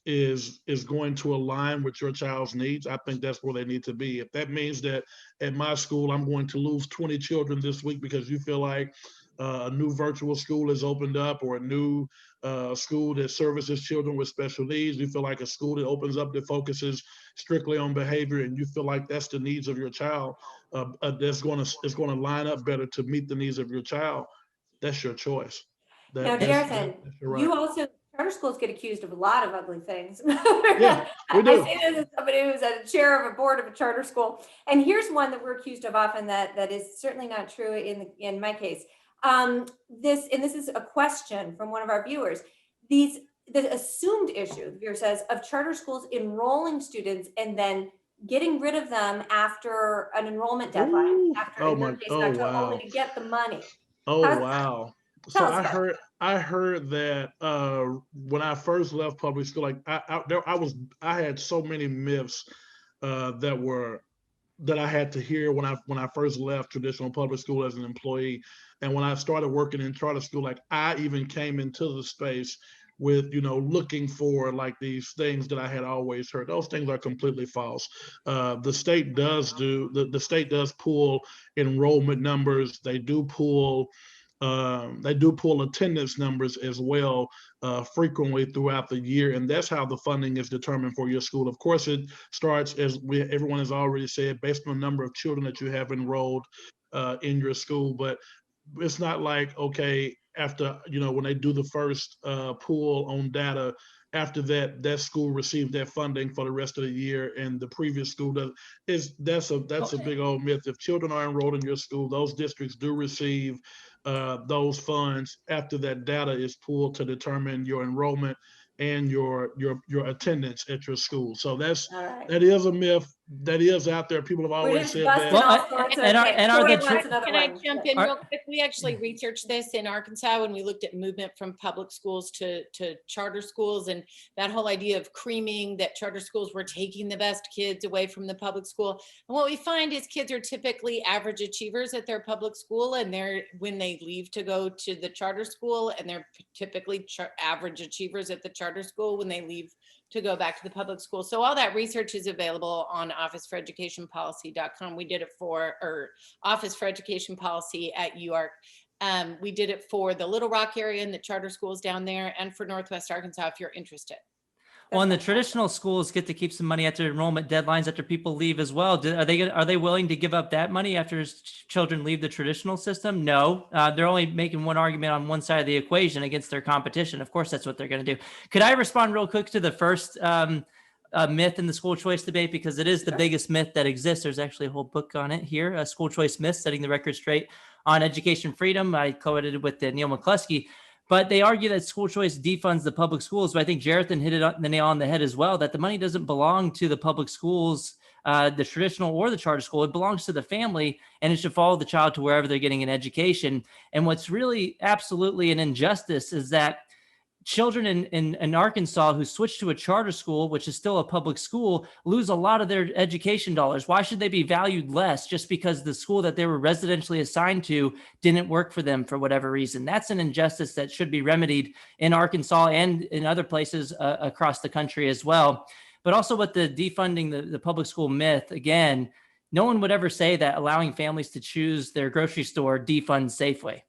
is going to align with your child's needs, I think that's where they need to be. If that means that at my school, I'm going to lose 20 children this week because you feel like a new virtual school has opened up, or a new school that services children with special needs, you feel like a school that opens up that focuses strictly on behavior, and you feel like that's the needs of your child, it's going to line up better to meet the needs of your child, that's your choice. Now, Jarrison, right. you also, charter schools get accused of a lot of ugly things. Yeah, we do. I say this as somebody who's a chair of a board of a charter school. And here's one that we're accused of often that is certainly not true in my case. This is a question from one of our viewers. The assumed issue, the viewer says, of charter schools enrolling students and then getting rid of them after an enrollment deadline, Ooh, after oh in your my, case, oh October, wow. only to get the money. Oh wow. So Tell us about it. I heard that when I first left public school, like I had so many myths that I had to hear when I first left traditional public school as an employee. And when I started working in charter school, like I even came into the space with, looking for like these things that I had always heard. Those things are completely false. The state does pull enrollment numbers. They do pull attendance numbers as well frequently throughout the year, and that's how the funding is determined for your school. Of course, it starts, everyone has already said, based on the number of children that you have enrolled in your school. But it's not like, okay, after, when they do the first pool on data, after that school received that funding for the rest of the year, and the previous school does. That's a big old myth. If children are enrolled in your school, those districts do receive those funds after that data is pulled to determine your enrollment and your attendance at your school. So that is a myth that is out there. People have always said that. Well, Can I one. jump in real quick? We actually researched this in Arkansas when we looked at movement from public schools to charter schools, and that whole idea of creaming, that charter schools were taking the best kids away from the public school. And what we find is kids are typically average achievers at their public school, and when they leave to go to the charter school, and they're typically average achievers at the charter school when they leave to go back to the public school. So all that research is available on officeforeducationpolicy.com. We did it for Office for Education Policy at UARK. We did it for the Little Rock area and the charter schools down there, and for Northwest Arkansas, if you're interested. Well, and the traditional schools get to keep some money after enrollment deadlines after people leave as well. Are they willing to give up that money after children leave the traditional system? No, they're only making one argument on one side of the equation against their competition. Of course, that's what they're going to do. Could I respond real quick to the first myth in the school choice debate, because it is the biggest myth that exists. There's actually a whole book on it here, School Choice Myths, Setting the Record Straight on Education Freedom. I co-edited with Neil McCluskey. But they argue that school choice defunds the public schools. But I think Jarrison hit the nail on the head as well, that the money doesn't belong to the public schools, the traditional or the charter school. It belongs to the family, and it should follow the child to wherever they're getting an education. And what's really absolutely an injustice is that children in Arkansas who switch to a charter school, which is still a public school, lose a lot of their education dollars. Why should they be valued less just because the school that they were residentially assigned to didn't work for them for whatever reason? That's an injustice that should be remedied in Arkansas and in other places across the country as well. But also with the defunding the public school myth, again, no one would ever say that allowing families to choose their grocery store defunds Safeway.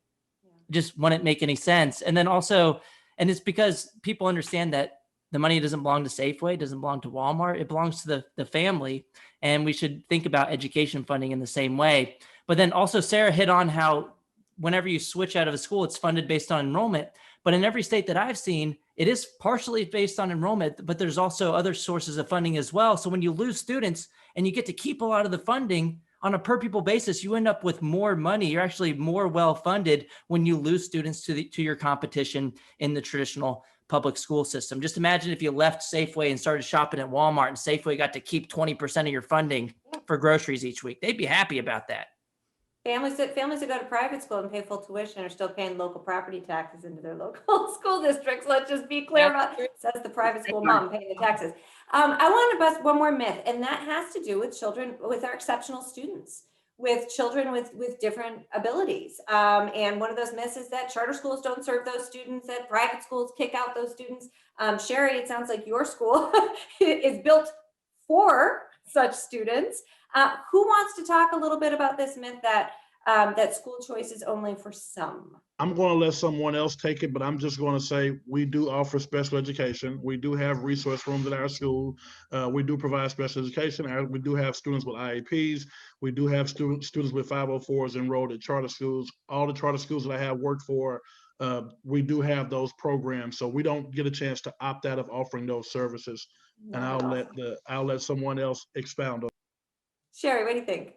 just wouldn't make any sense. And then also, and it's because people understand that the money doesn't belong to Safeway, it doesn't belong to Walmart, it belongs to the family. And we should think about education funding in the same way. But then also Sarah hit on how whenever you switch out of a school, it's funded based on enrollment. But in every state that I've seen, it is partially based on enrollment, but there's also other sources of funding as well. So when you lose students and you get to keep a lot of the funding on a per pupil basis, you end up with more money. You're actually more well funded when you lose students to your competition in the traditional public school system. Just imagine if you left Safeway and started shopping at Walmart and Safeway got to keep 20% of your funding for groceries each week. They'd be happy about that. Families that go to private school and pay full tuition are still paying local property taxes into their local school districts. Let's just be clear about, says the private school mom paying the taxes. I want to bust one more myth, and that has to do with children, with our exceptional students, with children with different abilities. And one of those myths is that charter schools don't serve those students, that private schools kick out those students. Sherry, it sounds like your school is built for such students. Who wants to talk a little bit about this myth that that school choice is only for some? I'm going to let someone else take it, but I'm just going to say we do offer special education. We do have resource rooms at our school. We do provide special education. We do have students with IEPs. We do have students with 504s enrolled at charter schools. All the charter schools that I have worked for, we do have those programs. So we don't get a chance to opt out of offering those services. And I'll let someone else expound on. Sherry, what do you think?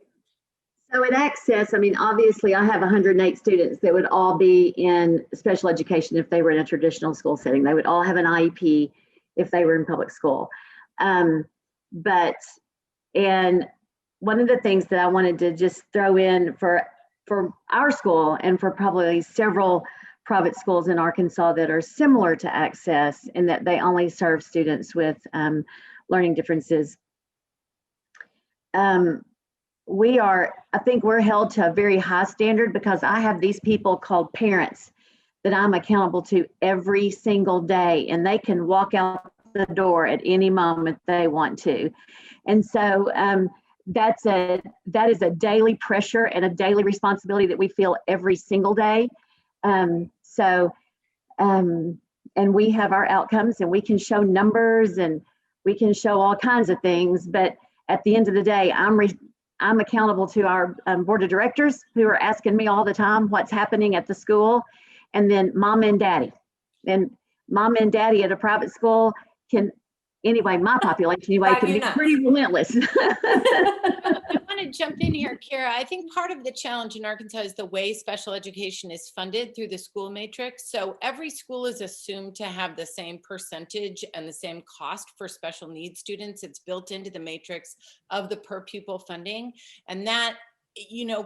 So at Access, I mean, obviously I have 108 students that would all be in special education if they were in a traditional school setting. They would all have an IEP if they were in public school. And one of the things that I wanted to just throw in for our school and for probably several private schools in Arkansas that are similar to Access in that they only serve students with learning differences. I think we're held to a very high standard because I have these people called parents that I'm accountable to every single day, and they can walk out the door at any moment they want to. And so that is a daily pressure and a daily responsibility that we feel every single day. And we have our outcomes and we can show numbers and we can show all kinds of things, but at the end of the day, I'm accountable to our board of directors who are asking me all the time what's happening at the school, and then mom and daddy. And mom and daddy at a private school my population anyway, can be pretty relentless. I want to jump in here, Kara. I think part of the challenge in Arkansas is the way special education is funded through the school matrix. So every school is assumed to have the same percentage and the same cost for special needs students. It's built into the matrix of the per pupil funding. And that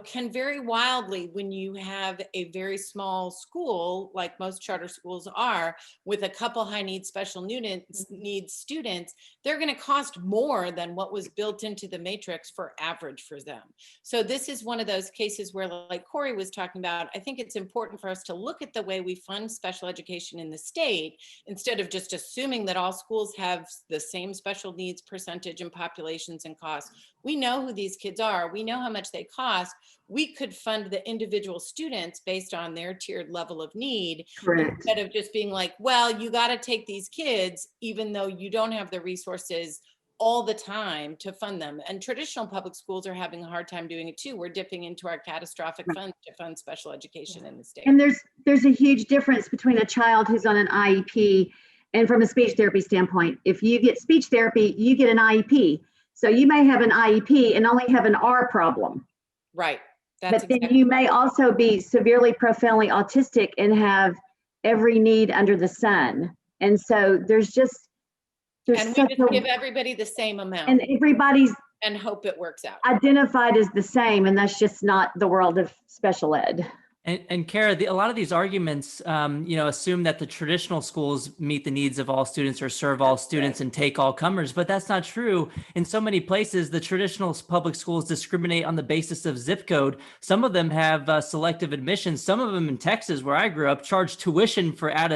can vary wildly when you have a very small school, like most charter schools are, with a couple high needs special needs students. They're going to cost more than what was built into the matrix for average for them. So this is one of those cases where, like Corey was talking about, I think it's important for us to look at the way we fund special education in the state, instead of just assuming that all schools have the same special needs percentage and populations and costs. We know who these kids are. We know how much they cost. We could fund the individual students based on their tiered level of need. Correct. Instead of just being like, well, you got to take these kids, even though you don't have the resources all the time to fund them. And traditional public schools are having a hard time doing it too. We're dipping into our catastrophic funds to fund special education in the state. And there's a huge difference between a child who's on an IEP and from a speech therapy standpoint. If you get speech therapy, you get an IEP. So you may have an IEP and only have an R problem. Right. But then you may also be severely profoundly autistic and have every need under the sun. And so there's we just give everybody the same amount. And everybody's and hope it works out. Identified as the same, and that's just not the world of special ed. And Kara, a lot of these arguments, assume that the traditional schools meet the needs of all students or serve all students and take all comers, but that's not true. In so many places, the traditional public schools discriminate on the basis of zip code. Some of them have selective admissions. Some of them in Texas, where I grew up, charge tuition for out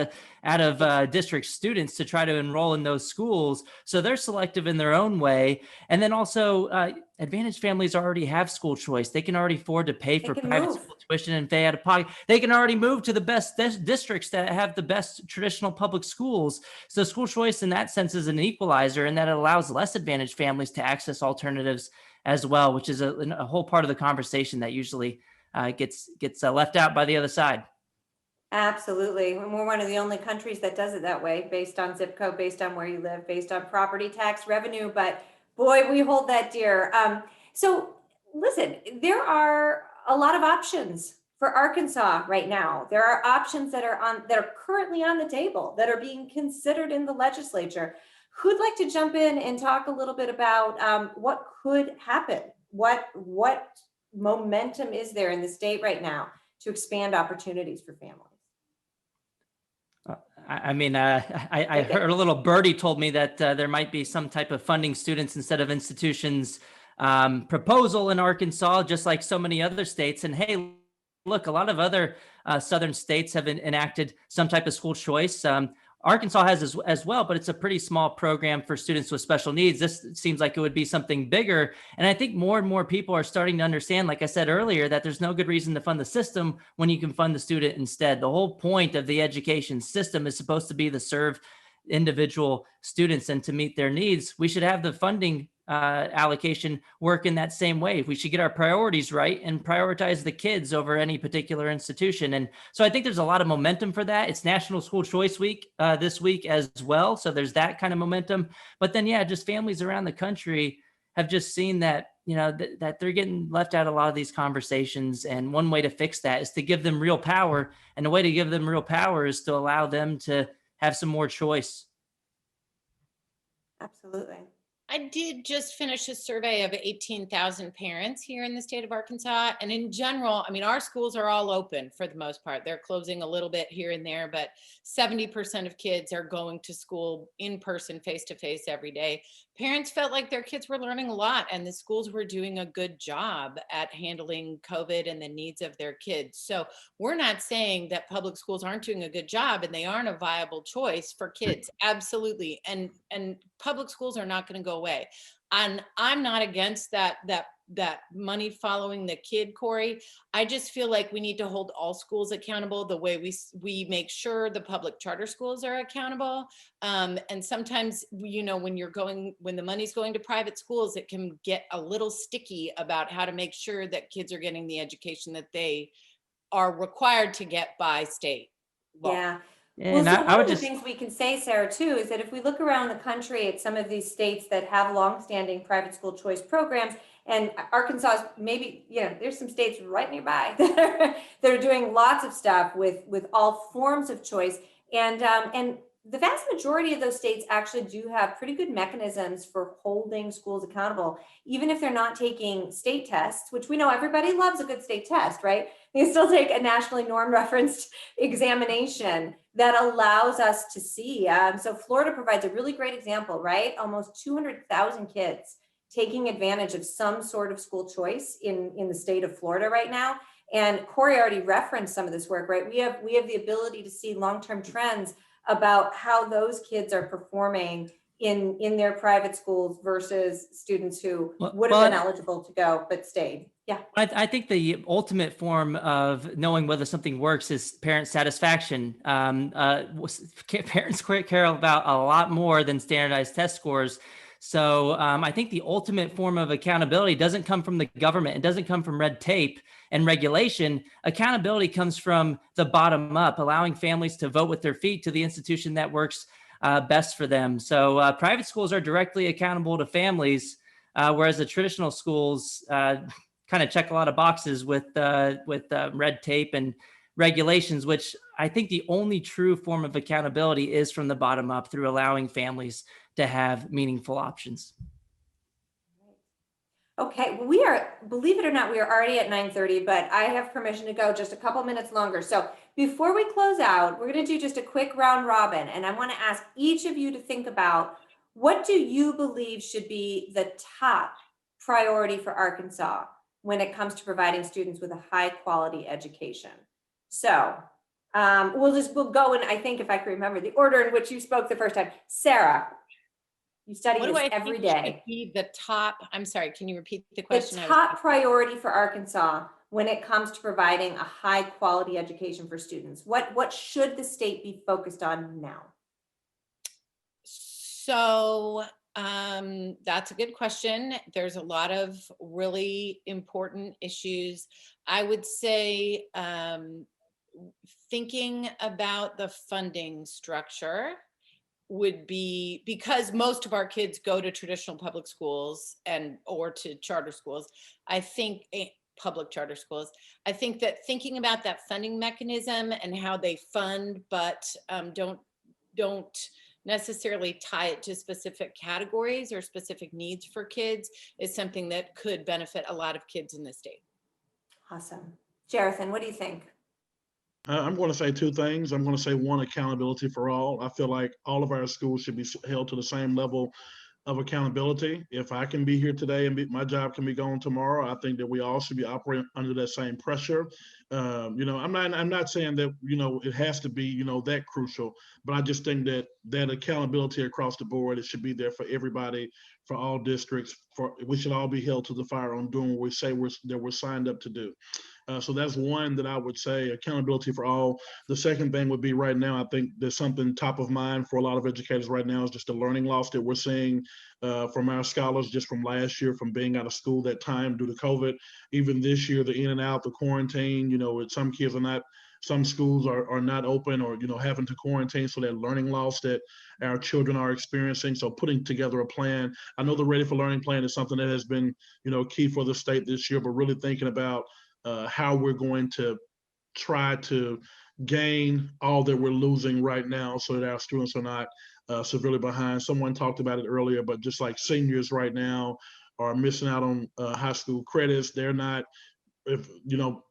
out of district students to try to enroll in those schools. So they're selective in their own way. And then also advantaged families already have school choice. They can already afford to pay for can private move. school tuition and pay out of pocket. They can already move to the best districts that have the best traditional public schools. So school choice in that sense is an equalizer, and that it allows less advantaged families to access alternatives as well, which is a whole part of the conversation that usually gets left out by the other side. Absolutely. And we're one of the only countries that does it that way, based on zip code, based on where you live, based on property tax revenue. But boy, we hold that dear. So listen, there are a lot of options for Arkansas right now. There are options that are currently on the table, that are being considered in the legislature. Who'd like to jump in and talk a little bit about what could happen? What momentum is there in the state right now to expand opportunities for families? I heard a little birdie told me that there might be some type of funding students instead of institutions proposal in Arkansas, just like so many other states. And hey, look, a lot of other southern states have enacted some type of school choice. Arkansas has as well, but it's a pretty small program for students with special needs. This seems like it would be something bigger. And I think more and more people are starting to understand, like I said earlier, that there's no good reason to fund the system when you can fund the student instead. The whole point of the education system is supposed to be to serve individual students and to meet their needs. We should have the funding allocation work in that same way. We should get our priorities right and prioritize the kids over any particular institution. And so I think there's a lot of momentum for that. It's National School Choice Week this week as well. So there's that kind of momentum. But then, yeah, just families around the country have just seen that, you know, that they're getting left out of a lot of these conversations. And one way to fix that is to give them real power. And the way to give them real power is to allow them to have some more choice. Absolutely. I did just finish a survey of 18,000 parents here in the state of Arkansas. And in general, I mean, our schools are all open for the most part. They're closing a little bit here and there, but 70% of kids are going to school in person, face to face every day. Parents felt like their kids were learning a lot, and the schools were doing a good job at handling COVID and the needs of their kids. So we're not saying that public schools aren't doing a good job and they aren't a viable choice for kids. Absolutely. And public schools are not going to go away. And I'm not against that money following the kid, Corey. I just feel like we need to hold all schools accountable the way we make sure the public charter schools are accountable. And sometimes, you know, when the money's going to private schools, it can get a little sticky about how to make sure that kids are getting the education that they are required to get by state law. Yeah. And Well, so I one would of the just things we can say, Sarah, too, is that if we look around the country at some of these states that have longstanding private school choice programs, and Arkansas, maybe, you know, there's some states right nearby that are doing lots of stuff with all forms of choice, and the vast majority of those states actually do have pretty good mechanisms for holding schools accountable, even if they're not taking state tests, which we know everybody loves a good state test, right? They still take a nationally norm referenced examination that allows us to see. So Florida provides a really great example, right? Almost 200,000 kids taking advantage of some sort of school choice in the state of Florida right now. And Corey already referenced some of this work, right? We have the ability to see long-term trends about how those kids are performing in their private schools versus students who would have been eligible to go but stayed. Yeah. I think the ultimate form of knowing whether something works is parent satisfaction. Parents care about a lot more than standardized test scores. So I think the ultimate form of accountability doesn't come from the government. It doesn't come from red tape and regulation. Accountability comes from the bottom up, allowing families to vote with their feet to the institution that works best for them. So private schools are directly accountable to families, whereas the traditional schools kind of check a lot of boxes with red tape and regulations, which I think the only true form of accountability is from the bottom up through allowing families to have meaningful options. Okay, well, we are, believe it or not, we are already at 9:30, but I have permission to go just a couple minutes longer. So before we close out, we're going to do just a quick round robin. And I want to ask each of you to think about, what do you believe should be the top priority for Arkansas when it comes to providing students with a high quality education? So We'll go in, I think if I can remember the order in which you spoke the first time. Sarah, you study What do this I every think should day. be the top? I'm sorry, can you repeat the The question? top priority for Arkansas when it comes to providing a high quality education for students. What should the state be focused on now? So that's a good question. There's a lot of really important issues. I would say thinking about the funding structure would be, because most of our kids go to traditional public schools and or to charter schools. I think public charter schools. I think that thinking about that funding mechanism and how they fund, but don't necessarily tie it to specific categories or specific needs for kids is something that could benefit a lot of kids in the state. Awesome. Jarethan, what do you think? I'm going to say two things. I'm going to say one, accountability for all. I feel like all of our schools should be held to the same level of accountability. If I can be here today and my job can be gone tomorrow, I think that we all should be operating under that same pressure. I'm not saying that, it has to be, that crucial, but I just think that accountability across the board, it should be there for everybody, for all districts. We should all be held to the fire on doing what we say we're signed up to do. So that's one that I would say, accountability for all. The second thing would be right now, I think there's something top of mind for a lot of educators right now is just the learning loss that we're seeing from our scholars just from last year, from being out of school that time due to COVID. Even this year, the in and out, the quarantine, some kids are not, some schools are not open or, having to quarantine. So that learning loss that our children are experiencing. So putting together a plan. I know the Ready for Learning plan is something that has been, key for the state this year, but really thinking about how we're going to try to gain all that we're losing right now so that our students are not severely behind. Someone talked about it earlier, but just like seniors right now are missing out on high school credits. They're not, if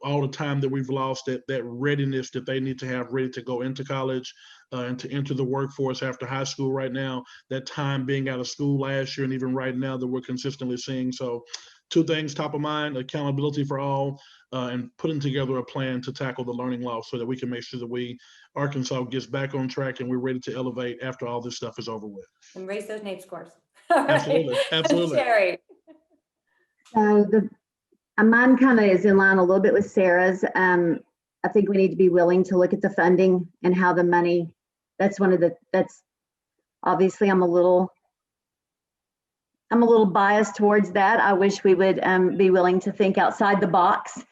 all the time that we've lost, that readiness that they need to have ready to go into college and to enter the workforce after high school right now, that time being out of school last year and even right now that we're consistently seeing. So two things top of mind, accountability for all, and putting together a plan to tackle the learning loss so that we can make sure that Arkansas gets back on track and we're ready to elevate after all this stuff is over with. And raise those NAEP scores. Absolutely, absolutely. Sherry. So mine kind of is in line a little bit with Sarah's. I think we need to be willing to look at the funding and how the money, that's obviously I'm a little biased towards that. I wish we would be willing to think outside the box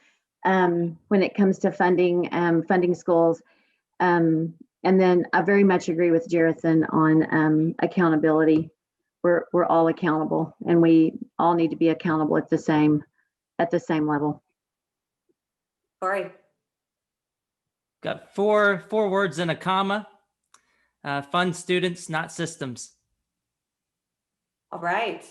when it comes to funding schools. And then I very much agree with Jarethan on accountability. We're all accountable, and we all need to be accountable at the same level. Corey. Got four words and a comma. Fund students, not systems. All right.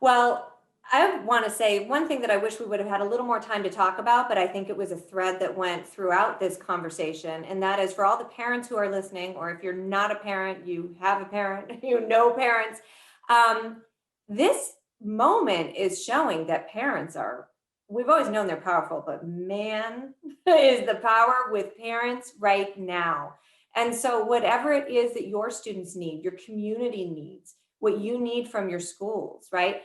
Well, I want to say one thing that I wish we would have had a little more time to talk about, but I think it was a thread that went throughout this conversation. And that is for all the parents who are listening, or if you're not a parent, you have a parent, you know parents. This moment is showing that parents we've always known they're powerful, but man, is the power with parents right now. And so whatever it is that your students need, your community needs, what you need from your schools, right?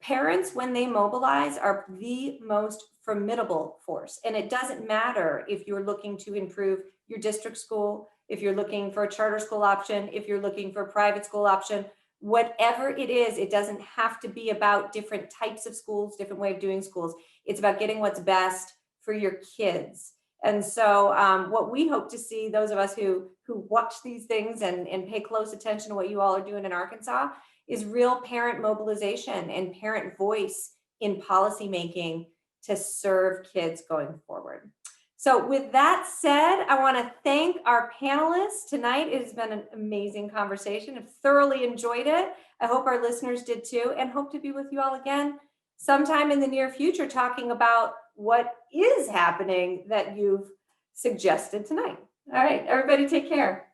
Parents, when they mobilize, are the most formidable force. And it doesn't matter if you're looking to improve your district school, if you're looking for a charter school option, if you're looking for a private school option, whatever it is, it doesn't have to be about different types of schools, different way of doing schools. It's about getting what's best for your kids. And so what we hope to see, those of us who watch these things and pay close attention to what you all are doing in Arkansas, is real parent mobilization and parent voice in policymaking to serve kids going forward. So with that said, I want to thank our panelists tonight. It has been an amazing conversation. I've thoroughly enjoyed it. I hope our listeners did too, and hope to be with you all again sometime in the near future talking about what is happening that you've suggested tonight. All right, everybody take care.